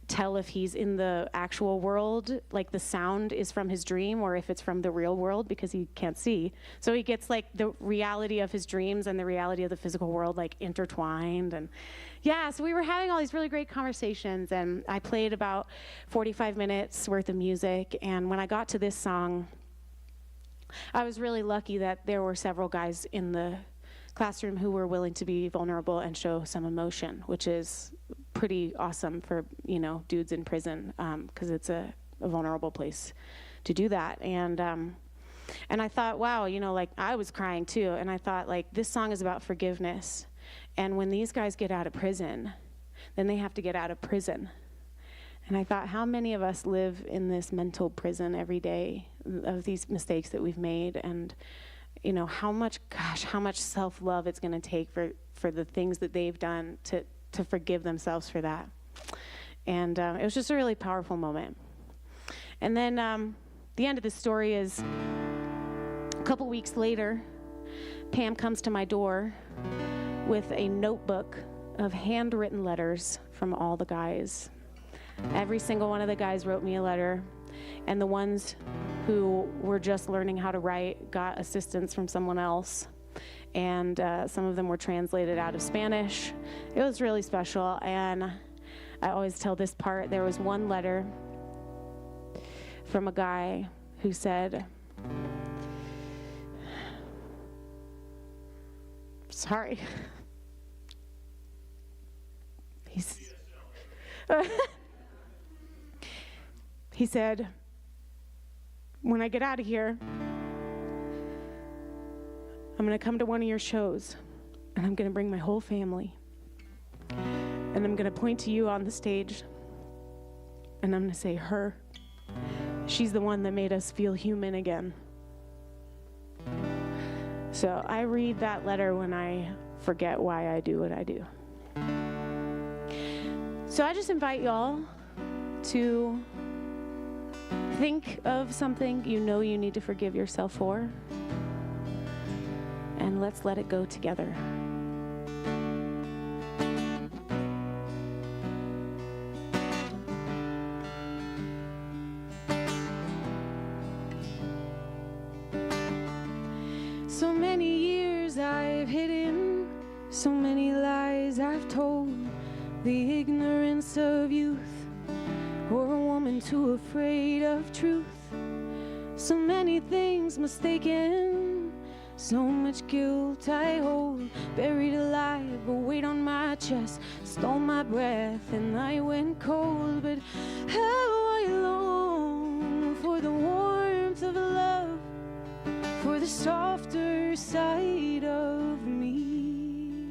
tell if he's in the actual world, the sound is from his dream, or if it's from the real world, because he can't see. So he gets the reality of his dreams and the reality of the physical world intertwined. And yeah, so we were having all these really great conversations, and I played about 45 minutes worth of music. And when I got to this song, I was really lucky that there were several guys in the classroom who were willing to be vulnerable and show some emotion, which is pretty awesome for, dudes in prison, because it's a vulnerable place to do that. And I thought, wow, I was crying too. And I thought, this song is about forgiveness. And when these guys get out of prison, then they have to get out of prison. And I thought, how many of us live in this mental prison every day of these mistakes that we've made? And, you know, how much self-love it's going to take for the things that they've done to forgive themselves for that. And it was just a really powerful moment. And then the end of the story is a couple weeks later, Pam comes to my door with a notebook of handwritten letters from all the guys. Every single one of the guys wrote me a letter, and the ones who were just learning how to write got assistance from someone else, and some of them were translated out of Spanish. It was really special, and I always tell this part. There was one letter from a guy who said, sorry. He said, when I get out of here, I'm going to come to one of your shows, and I'm going to bring my whole family, and I'm going to point to you on the stage, and I'm going to say, her, she's the one that made us feel human again. So I read that letter when I forget why I do what I do. So I just invite y'all to think of something you know you need to forgive yourself for, and let's let it go together. So many years I've hidden, so many lies I've told, the ignorance of youth, or a woman too afraid of truth. So many things mistaken, so much guilt I hold, buried alive, a weight on my chest, stole my breath and I went cold. But how I long for the warmth of love, for the softer side of me.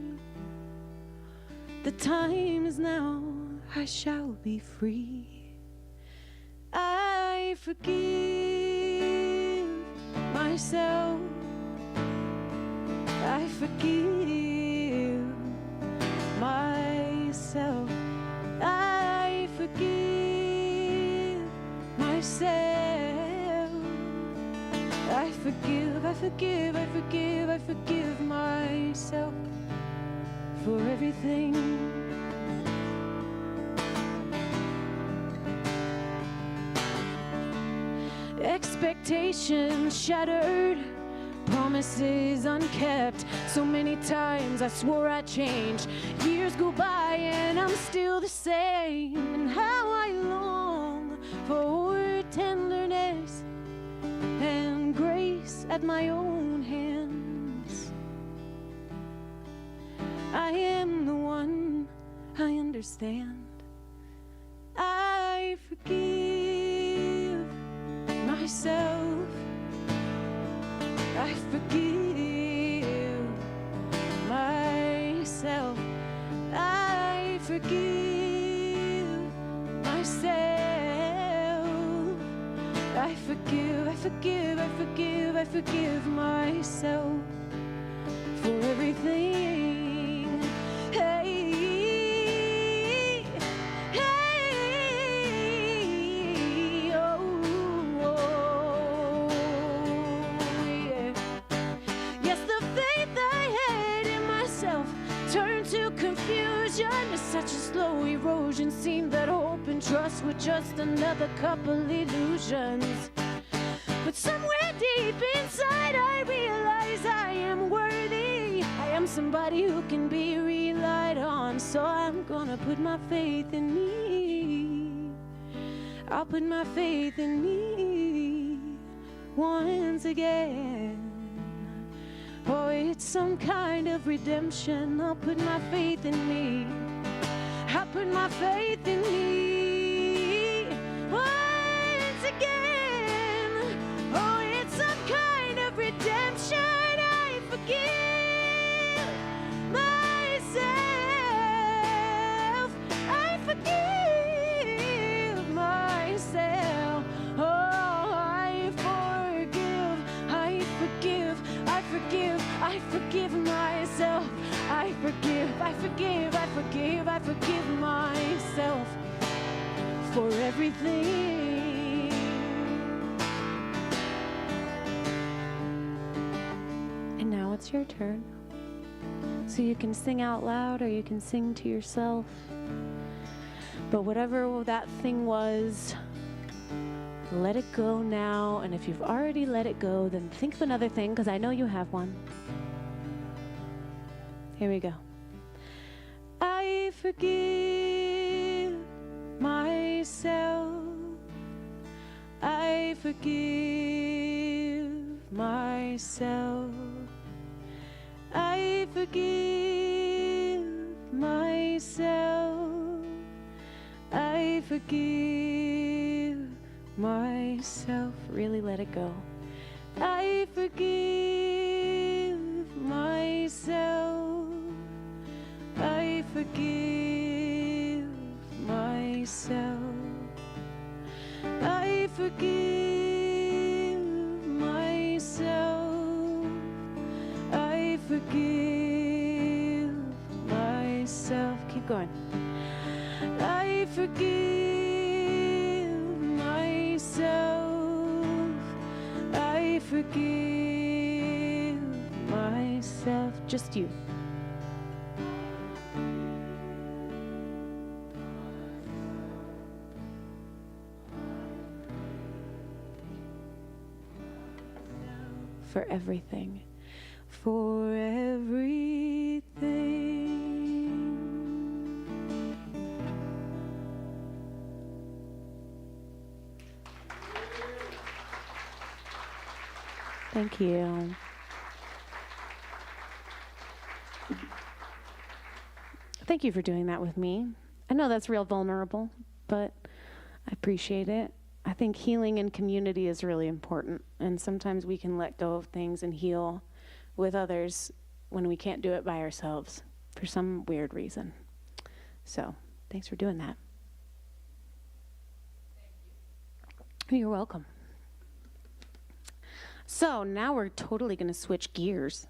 The time is now, I shall be free. I forgive myself. I forgive myself. I forgive myself. I forgive, I forgive, I forgive, I forgive myself for everything. Expectations shattered, promises unkept. So many times I swore I'd change. Years go by and I'm still the same. And how I long for tenderness and grace at my own hands. I am the one, I understand. I forgive myself. I forgive myself. I forgive myself. I forgive, I forgive, I forgive, I forgive myself for everything. Hey. Such a slow erosion, seemed that hope and trust were just another couple illusions. But somewhere deep inside I realize I am worthy. I am somebody who can be relied on. So I'm gonna put my faith in me. I'll put my faith in me once again. Oh, it's some kind of redemption. I'll put my faith in me. I put my faith in me once again. Oh, it's some kind of redemption. I forgive myself. I forgive, I forgive, I forgive myself for everything. And now it's your turn. So you can sing out loud or you can sing to yourself. But whatever that thing was, let it go now. And if you've already let it go, then think of another thing, because I know you have one. Here we go. I forgive myself. I forgive myself. I forgive myself. I forgive myself. Really let it go. I forgive myself. I forgive myself. I forgive myself. I forgive myself. Keep going. I forgive myself. I forgive myself. Just you. For everything. For everything. Thank you. Thank you for doing that with me. I know that's real vulnerable, but I appreciate it. I think healing in community is really important, and sometimes we can let go of things and heal with others when we can't do it by ourselves for some weird reason. So, thanks for doing that. Thank you. You're welcome. So, now we're totally going to switch gears.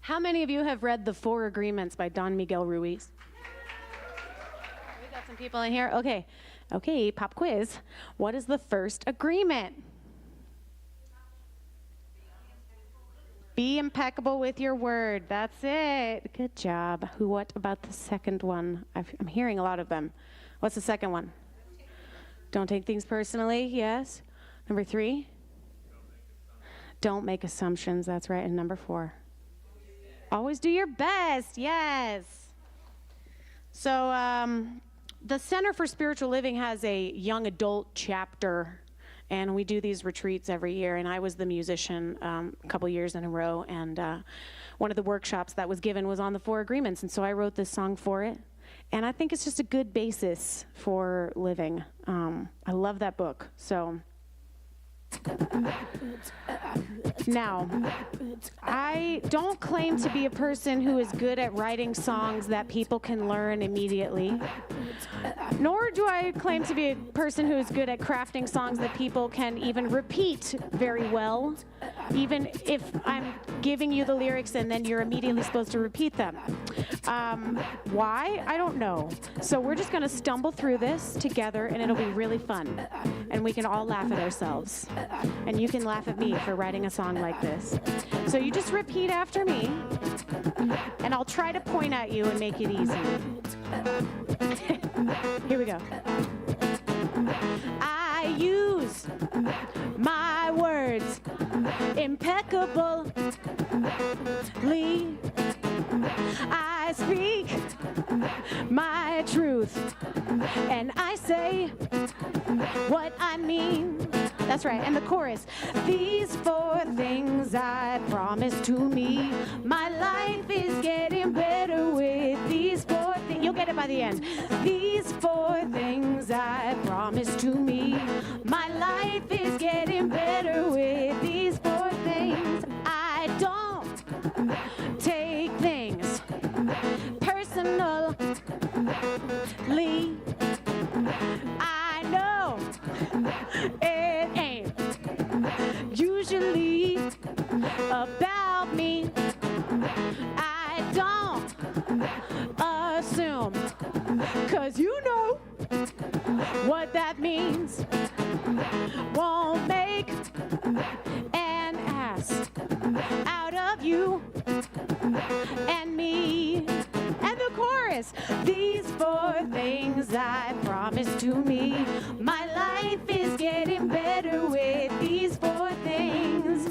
How many of you have read The Four Agreements by Don Miguel Ruiz? We got some people in here. Okay, pop quiz. What is the first agreement? Be impeccable with your word. That's it. Good job. What about the second one? I'm hearing a lot of them. What's the second one? Don't take things personally. Yes. Number 3? Don't make assumptions. That's right. And number 4? Always do your best. Yes. So the Center for Spiritual Living has a young adult chapter, and we do these retreats every year. And I was the musician a couple years in a row, and one of the workshops that was given was on the 4 agreements, and so I wrote this song for it. And I think it's just a good basis for living. I love that book. So now, I don't claim to be a person who is good at writing songs that people can learn immediately, nor do I claim to be a person who is good at crafting songs that people can even repeat very well, even if I'm giving you the lyrics and then you're immediately supposed to repeat them. Why? I don't know. So we're just going to stumble through this together, and it'll be really fun, and we can all laugh at ourselves, and you can laugh at me for writing a song like this. So you just repeat after me, and I'll try to point at you and make it easy. Here we go. I use my words impeccably. I speak my truth, and I say what I mean. That's right, and the chorus. These 4 things I promise to me. My life is getting better with these 4 things. You'll get it by the end. These 4 things I promise to me. My life is getting better with these 4 things. I don't take things personally. I know it ain't usually about me. I don't assume, 'cause you know what that means. Won't make an ass out of you and me. And the chorus, these four things I promised to me. My life is getting better with these four things.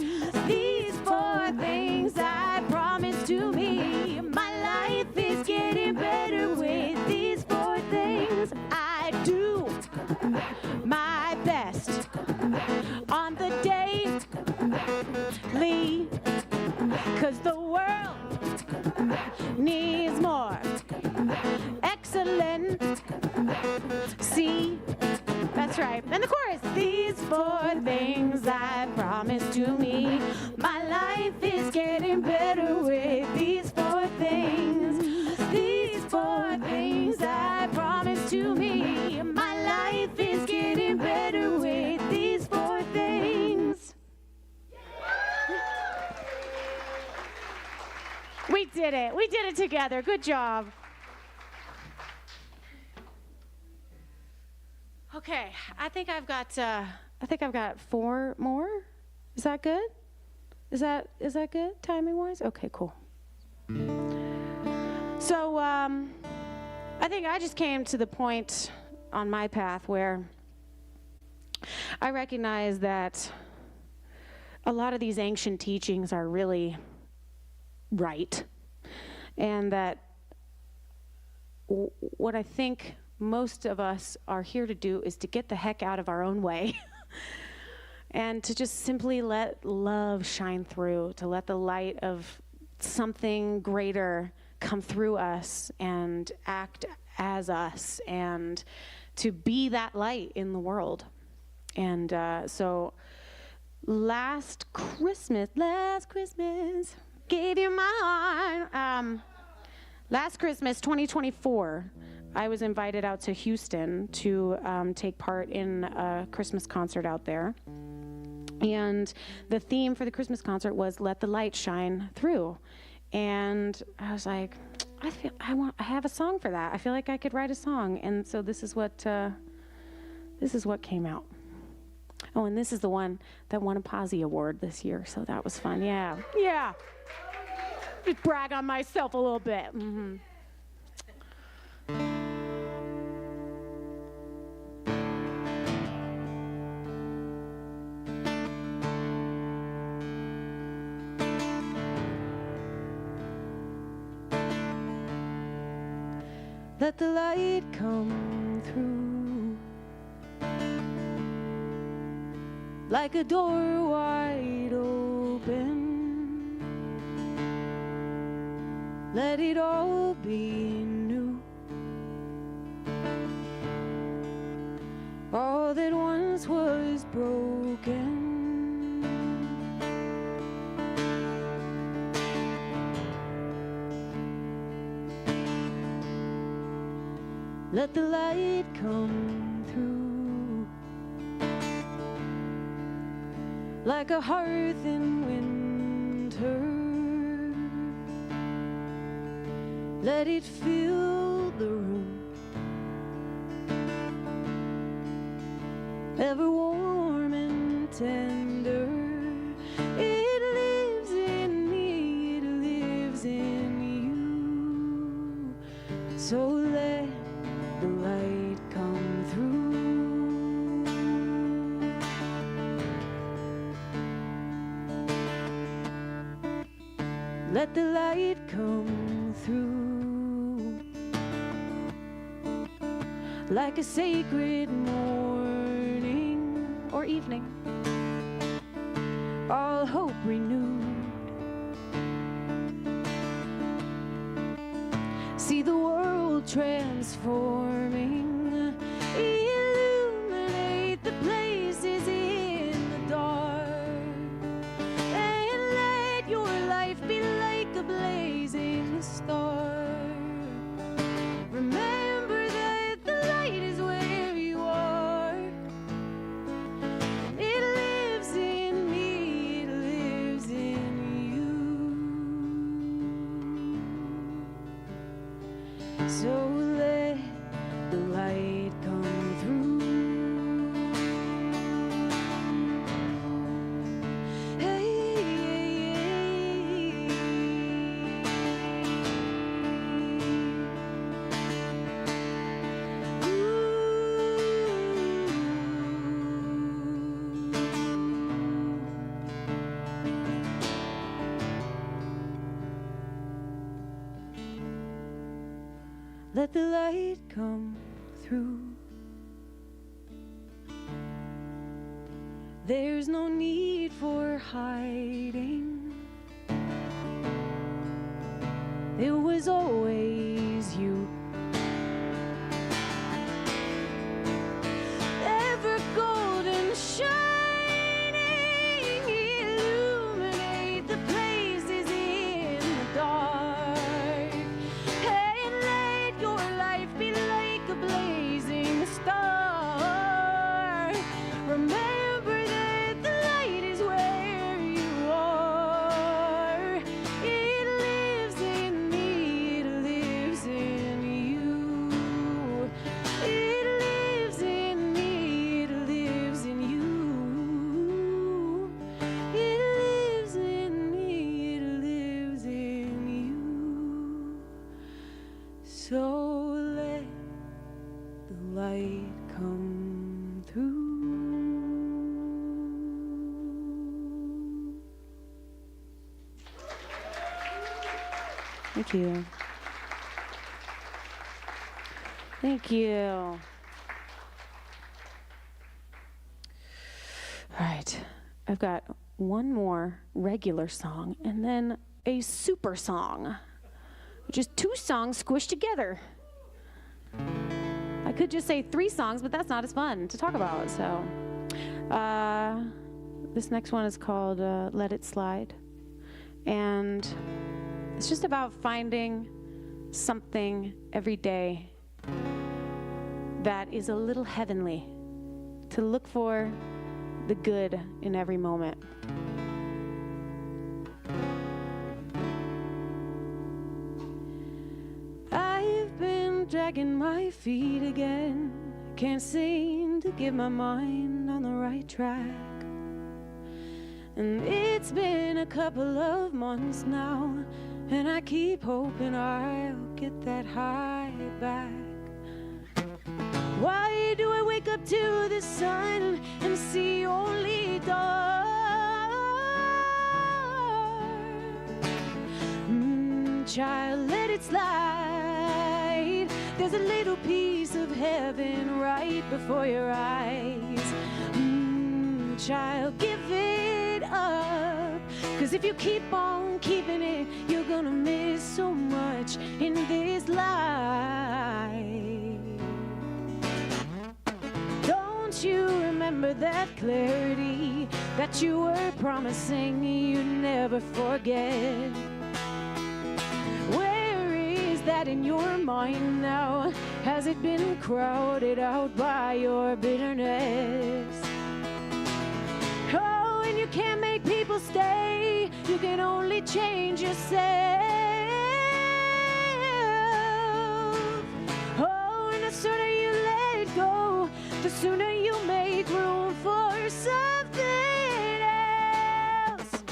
These four things I promised to me. My life is getting better with these four things. I do my best on the daily, 'cause the world needs more excellent. See, that's right. And the chorus, these four things I promised to me. My life is getting better with these four things. These four things I promised to me. My life is getting better with these four things. We did it. We did it together. Good job. Okay, I think I've got four more. Is that good? Is that good timing wise? Okay, cool. So I think I just came to the point on my path where I recognize that a lot of these ancient teachings are really right, and that what I think most of us are here to do is to get the heck out of our own way and to just simply let love shine through, to let the light of something greater come through us and act as us, and to be that light in the world. And so last Christmas, gave you my heart. Last Christmas, 2024, I was invited out to Houston to take part in a Christmas concert out there. And the theme for the Christmas concert was "Let the Light Shine Through." And I was like, I have a song for that. I feel like I could write a song. And so this is what came out. Oh, and this is the one that won a Posy Award this year. So that was fun. Yeah. Just brag on myself a little bit. Mm-hmm. Let the light come through like a door wide open. Let it all be new. All that once was broken. Let the light come through like a hearth in winter. Let it fill the room, ever warm and tender. It lives in me, it lives in you. So let the light come through. Let the light come through like a sacred morning or evening, all hope renewed. See the world transforming, illuminate the places in the dark, and let your life be like a blazing star. Remember that the light is where you are, and it lives in me, it lives in So let the light come through. Let the light come through. There's no need for hiding. It was always you. Ever golden shining, illuminate the places in the dark. And let your life be like a blazing star. Remember that the light is where you are. It lives in me, it lives in you. It lives in me, it lives in you. It lives in me, it lives in you. So let the light come through. Thank you. Thank you. All right. I've got one more regular song and then a super song, which is 2 songs squished together. I could just say 3 songs, but that's not as fun to talk about. So this next one is called Let It Slide. And it's just about finding something every day that is a little heavenly, to look for the good in every moment. I've been dragging my feet again, can't seem to get my mind on the right track. And it's been a couple of months now, and I keep hoping I'll get that high back. Why do I wake up to the sun and see only dark? Child, let it slide. There's a little piece of heaven right before your eyes. Child, give it up. 'Cause if you keep on keeping it, you're gonna miss so much in this life. Don't you remember that clarity that you were promising you'd never forget? Where is that in your mind now? Has it been crowded out by your bitterness? Oh, and you can't make people stay. You can only change yourself. Oh, and the sooner you let go, the sooner you make room for something else.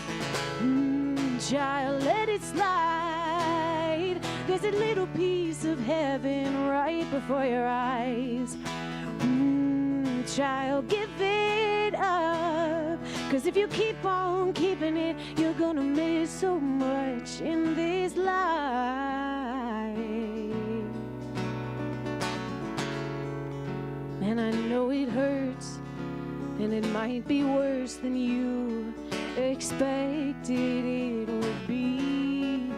Child, let it slide. There's a little piece of heaven right before your eyes. Child, give it up. 'Cause if you keep on keeping it, you're gonna miss so much in this life. And I know it hurts, and it might be worse than you expected it would be.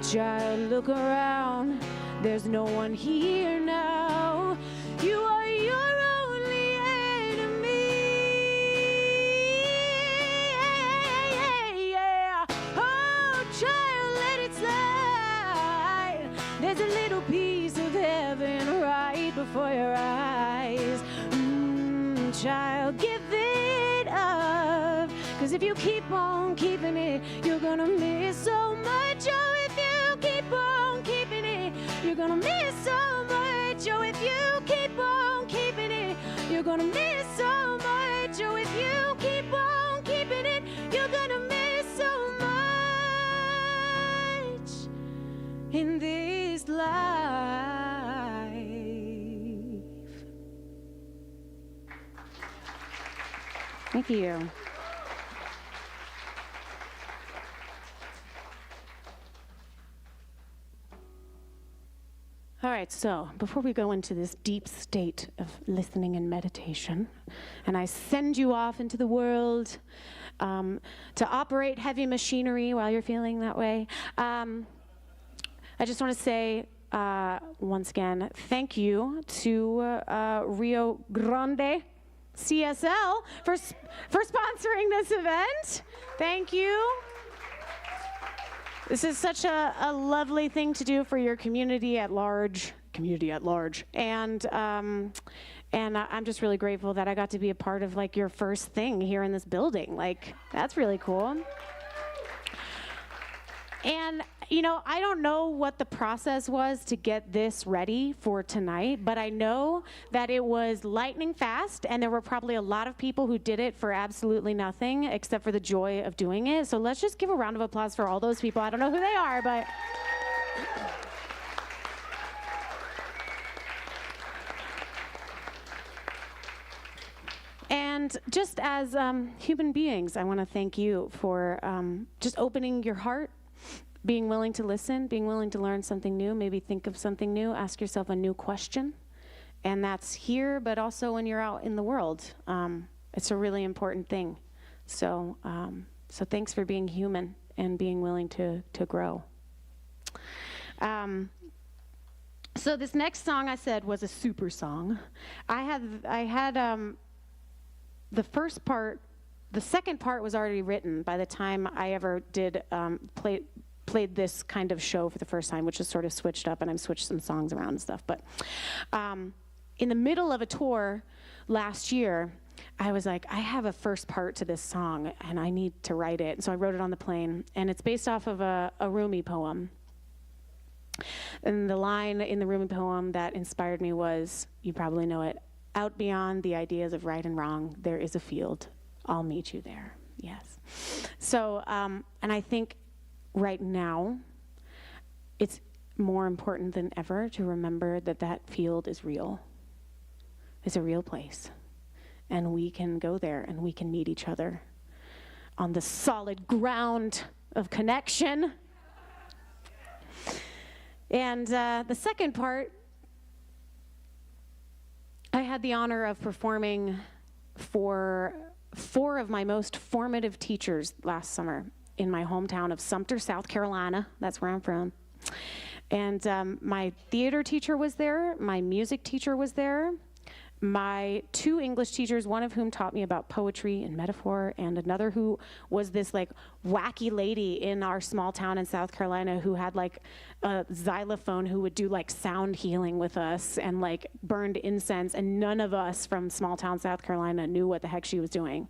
Child, look around, there's no one here now. You are your only enemy. Yeah. Oh, child, let it slide. There's a little piece of heaven right before your eyes. Child, give it up. 'Cause if you keep on keeping it, you're gonna miss so much. Oh, if you keep on keeping it, You're gonna miss so much, oh, if you keep on keeping it. You're gonna miss so much, oh, if you keep on keeping it. You're gonna miss so much in this life. Thank you. All right, so before we go into this deep state of listening and meditation, and I send you off into the world to operate heavy machinery while you're feeling that way, I just want to say once again, thank you to Rio Grande CSL for sponsoring this event. Thank you. This is such a lovely thing to do for your community at large. And I'm just really grateful that I got to be a part of like your first thing here in this building. Like, that's really cool. And, you know, I don't know what the process was to get this ready for tonight, but I know that it was lightning fast, and there were probably a lot of people who did it for absolutely nothing except for the joy of doing it. So let's just give a round of applause for all those people. I don't know who they are, but... And just as human beings, I want to thank you for just opening your heart, being willing to listen, being willing to learn something new, maybe think of something new, ask yourself a new question. And that's here, but also when you're out in the world. It's a really important thing. So thanks for being human and being willing to grow. So this next song I said was a super song. I had the first part, the second part was already written by the time I ever did played this kind of show for the first time, which is sort of switched up, and I've switched some songs around and stuff. But in the middle of a tour last year, I was like, I have a first part to this song, and I need to write it. And so I wrote it on the plane, and it's based off of a Rumi poem. And the line in the Rumi poem that inspired me was, you probably know it, out beyond the ideas of right and wrong, there is a field. I'll meet you there. Yes. So, and I think right now, it's more important than ever to remember that that field is real. It's a real place. And we can go there and we can meet each other on the solid ground of connection. And the second part, I had the honor of performing for 4 of my most formative teachers last summer in my hometown of Sumter, South Carolina. That's where I'm from. And my theater teacher was there, my music teacher was there, my 2 English teachers, one of whom taught me about poetry and metaphor, and another who was this like wacky lady in our small town in South Carolina who had like a xylophone who would do like sound healing with us and like burned incense, and none of us from small town South Carolina knew what the heck she was doing.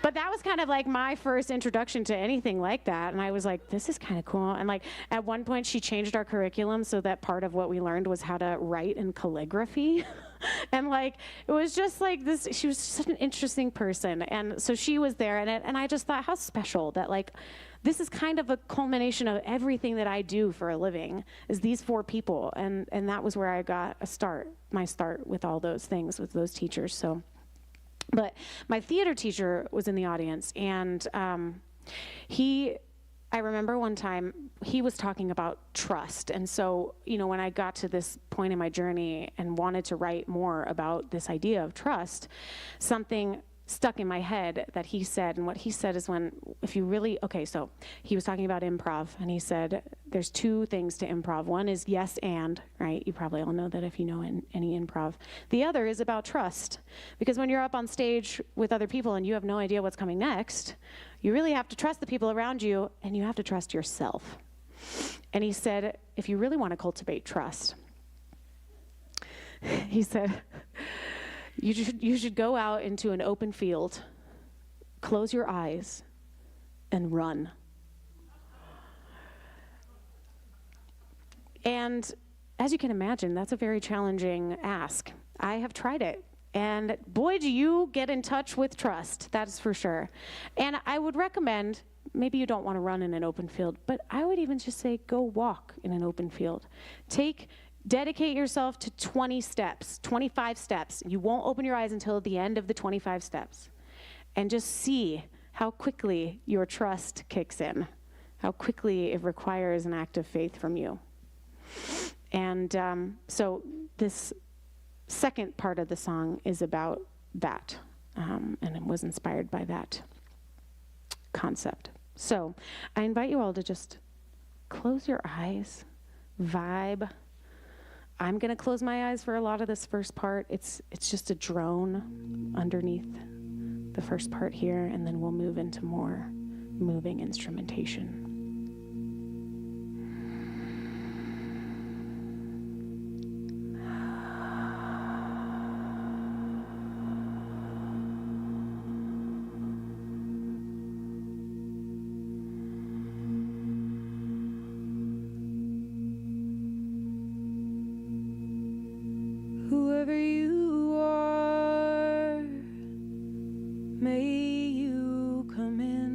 But that was kind of like my first introduction to anything like that. And I was like, this is kind of cool. And like at one point she changed our curriculum so that part of what we learned was how to write in calligraphy. And like, it was just like this, she was such an interesting person. And so she was there, and I just thought how special that like, this is kind of a culmination of everything that I do for a living is these 4 people. And that was where I got my start with all those things, with those teachers. So. But my theater teacher was in the audience, and I remember one time he was talking about trust. And so, you know, when I got to this point in my journey and wanted to write more about this idea of trust, something stuck in my head that he said. And what he said is so he was talking about improv, and he said there's 2 things to improv. One is yes and, right? You probably all know that if you know any improv. The other is about trust, because when you're up on stage with other people and you have no idea what's coming next, you really have to trust the people around you, and you have to trust yourself. And he said, if you really want to cultivate trust, he said, you should go out into an open field, close your eyes, and run. And as you can imagine, that's a very challenging ask. I have tried it. And boy, do you get in touch with trust, that's for sure. And I would recommend, maybe you don't want to run in an open field, but I would even just say go walk in an open field. Dedicate yourself to 20 steps, 25 steps. You won't open your eyes until the end of the 25 steps. And just see how quickly your trust kicks in, how quickly it requires an act of faith from you. And so this second part of the song is about that, and it was inspired by that concept. So I invite you all to just close your eyes, vibe. I'm going to close my eyes for a lot of this first part. It's just a drone underneath the first part here, and then we'll move into more moving instrumentation. Whoever you are, may you come in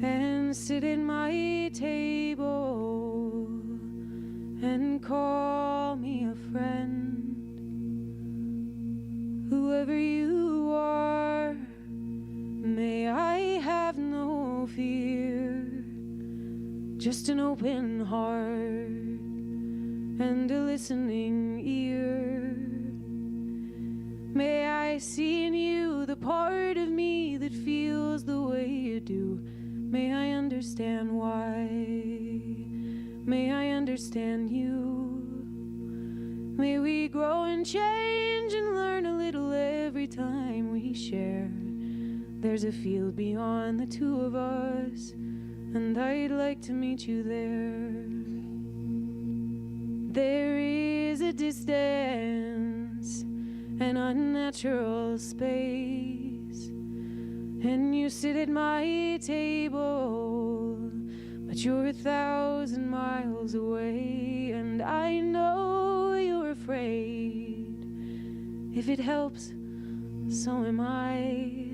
and sit at my table and call me a friend. Whoever you are, may I have no fear, just an open heart and a listening ear. May I see in you the part of me that feels the way you do. May I understand why. May I understand you. May we grow and change and learn a little every time we share. There's a field beyond the two of us, and I'd like to meet you there. There is a distance, an unnatural space, and you sit at my table, but you're 1,000 miles away, and I know you're afraid. If it helps, so am I.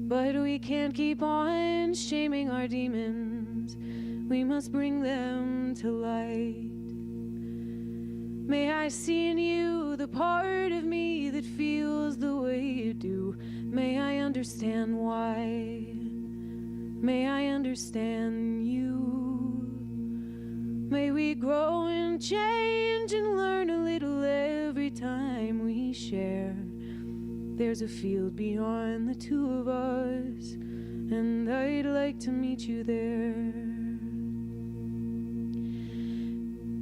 But we can't keep on shaming our demons. We must bring them to light. May I see in you the part of me that feels the way you do. May I understand why. May I understand you. May we grow and change and learn a little every time we share. There's a field beyond the two of us, and I'd like to meet you there.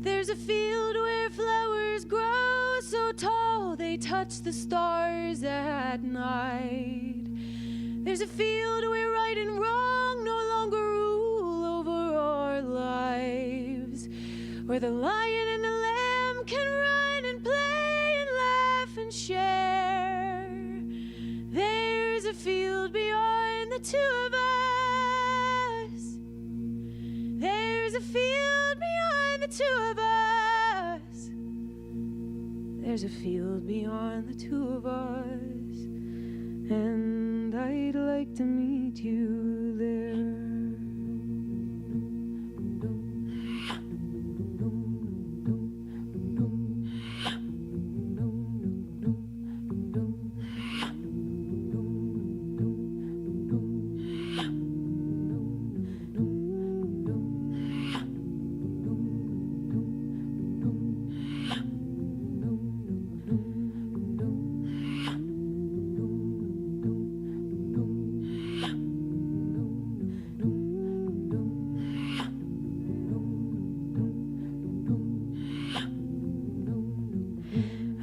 There's a field where flowers grow so tall they touch the stars at night. There's a field where right and wrong no longer rule over our lives, where the lion and the lamb can run and play and laugh and share. There's a field beyond the two of us. There's a field beyond the two of us. There's a field beyond the two of us, and I'd like to meet you there.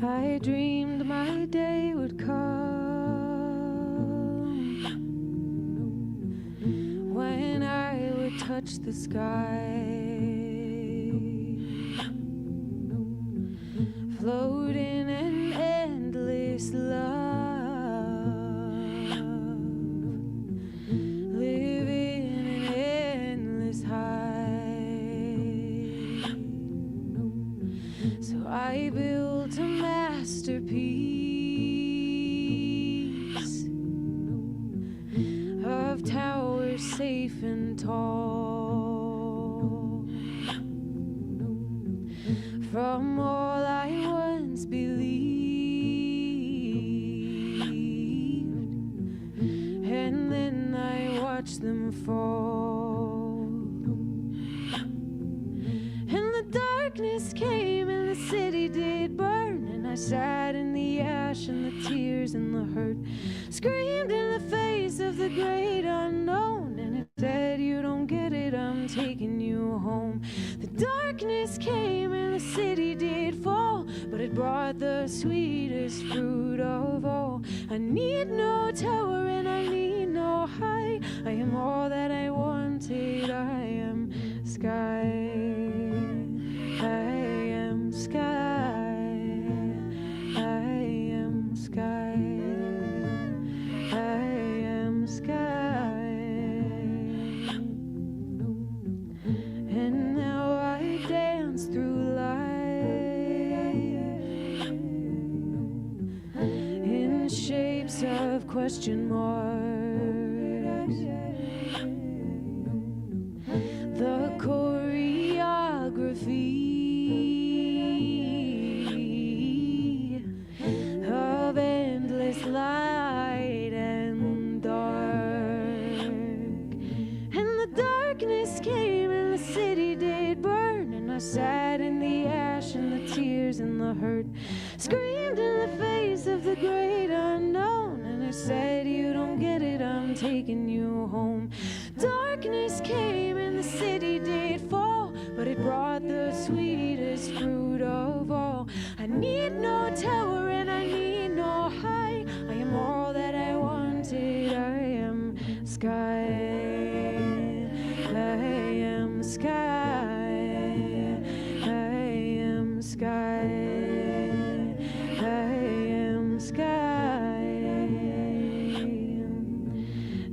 I dreamed my day would come when I would touch the sky, float in an endless love, live in an endless high. safe and tall from all I once believed, and then I watched them fall, and the darkness came and the city did burn, and I sat in the ash and the tears and the hurt, screamed in the face of the great unknown, and it said, you don't get it, I'm taking you home. The darkness came and the city did fall, but it brought the sweetest fruit of all. I need no tower and I need no height, I am all that I wanted, I am sky, I am sky, I am sky, I am sky. And now I dance through life in shapes of question marks. The choreography of endless light and dark, and the darkness came and the city did burn, and I sat in the ash and the tears and the hurt, screamed in the face of the great unknown, and I said, you don't get it, I'm taking you home. Darkness came and the city did fall, but it brought the sweetest fruit of all. I need no tower and I need no height, I am all that I wanted, I am sky, I am sky, I am sky, I am sky.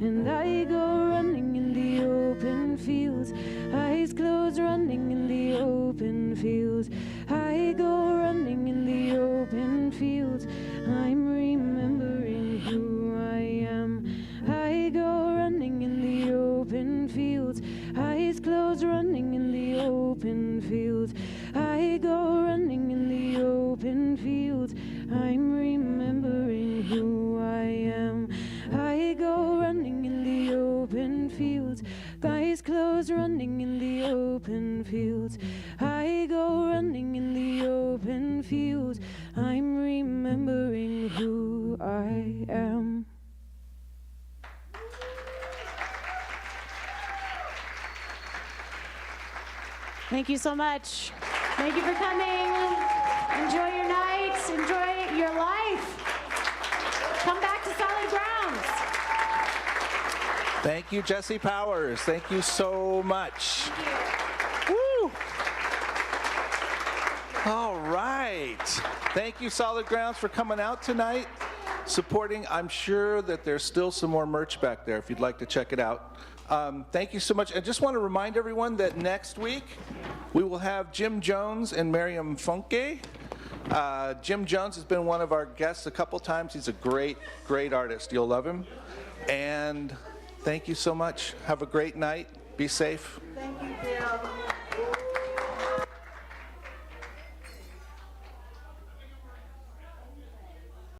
And I go running in the open fields, eyes closed, running in the open fields. I go running in the open fields, I'm remembering who I am. I go running in the open fields, eyes closed, running in the open fields. I go running in the open fields, I'm remembering who I am. I go running in the open fields, eyes closed, running in the open fields. I go running in the open fields, I'm remembering who I am. Thank you so much. Thank you for coming. Enjoy your night. Enjoy your life. Come back to solid grounds. Thank you, Jesse Powers. Thank you so much. Thank you. Woo! All right. Thank you, Solid Grounds, for coming out tonight, supporting. I'm sure that there's still some more merch back there if you'd like to check it out. Thank you so much. I just want to remind everyone that next week we will have Jim Jones and Miriam Funke. Jim Jones has been one of our guests a couple times. He's a great, great artist. You'll love him. And thank you so much. Have a great night. Be safe. Thank you, Bill.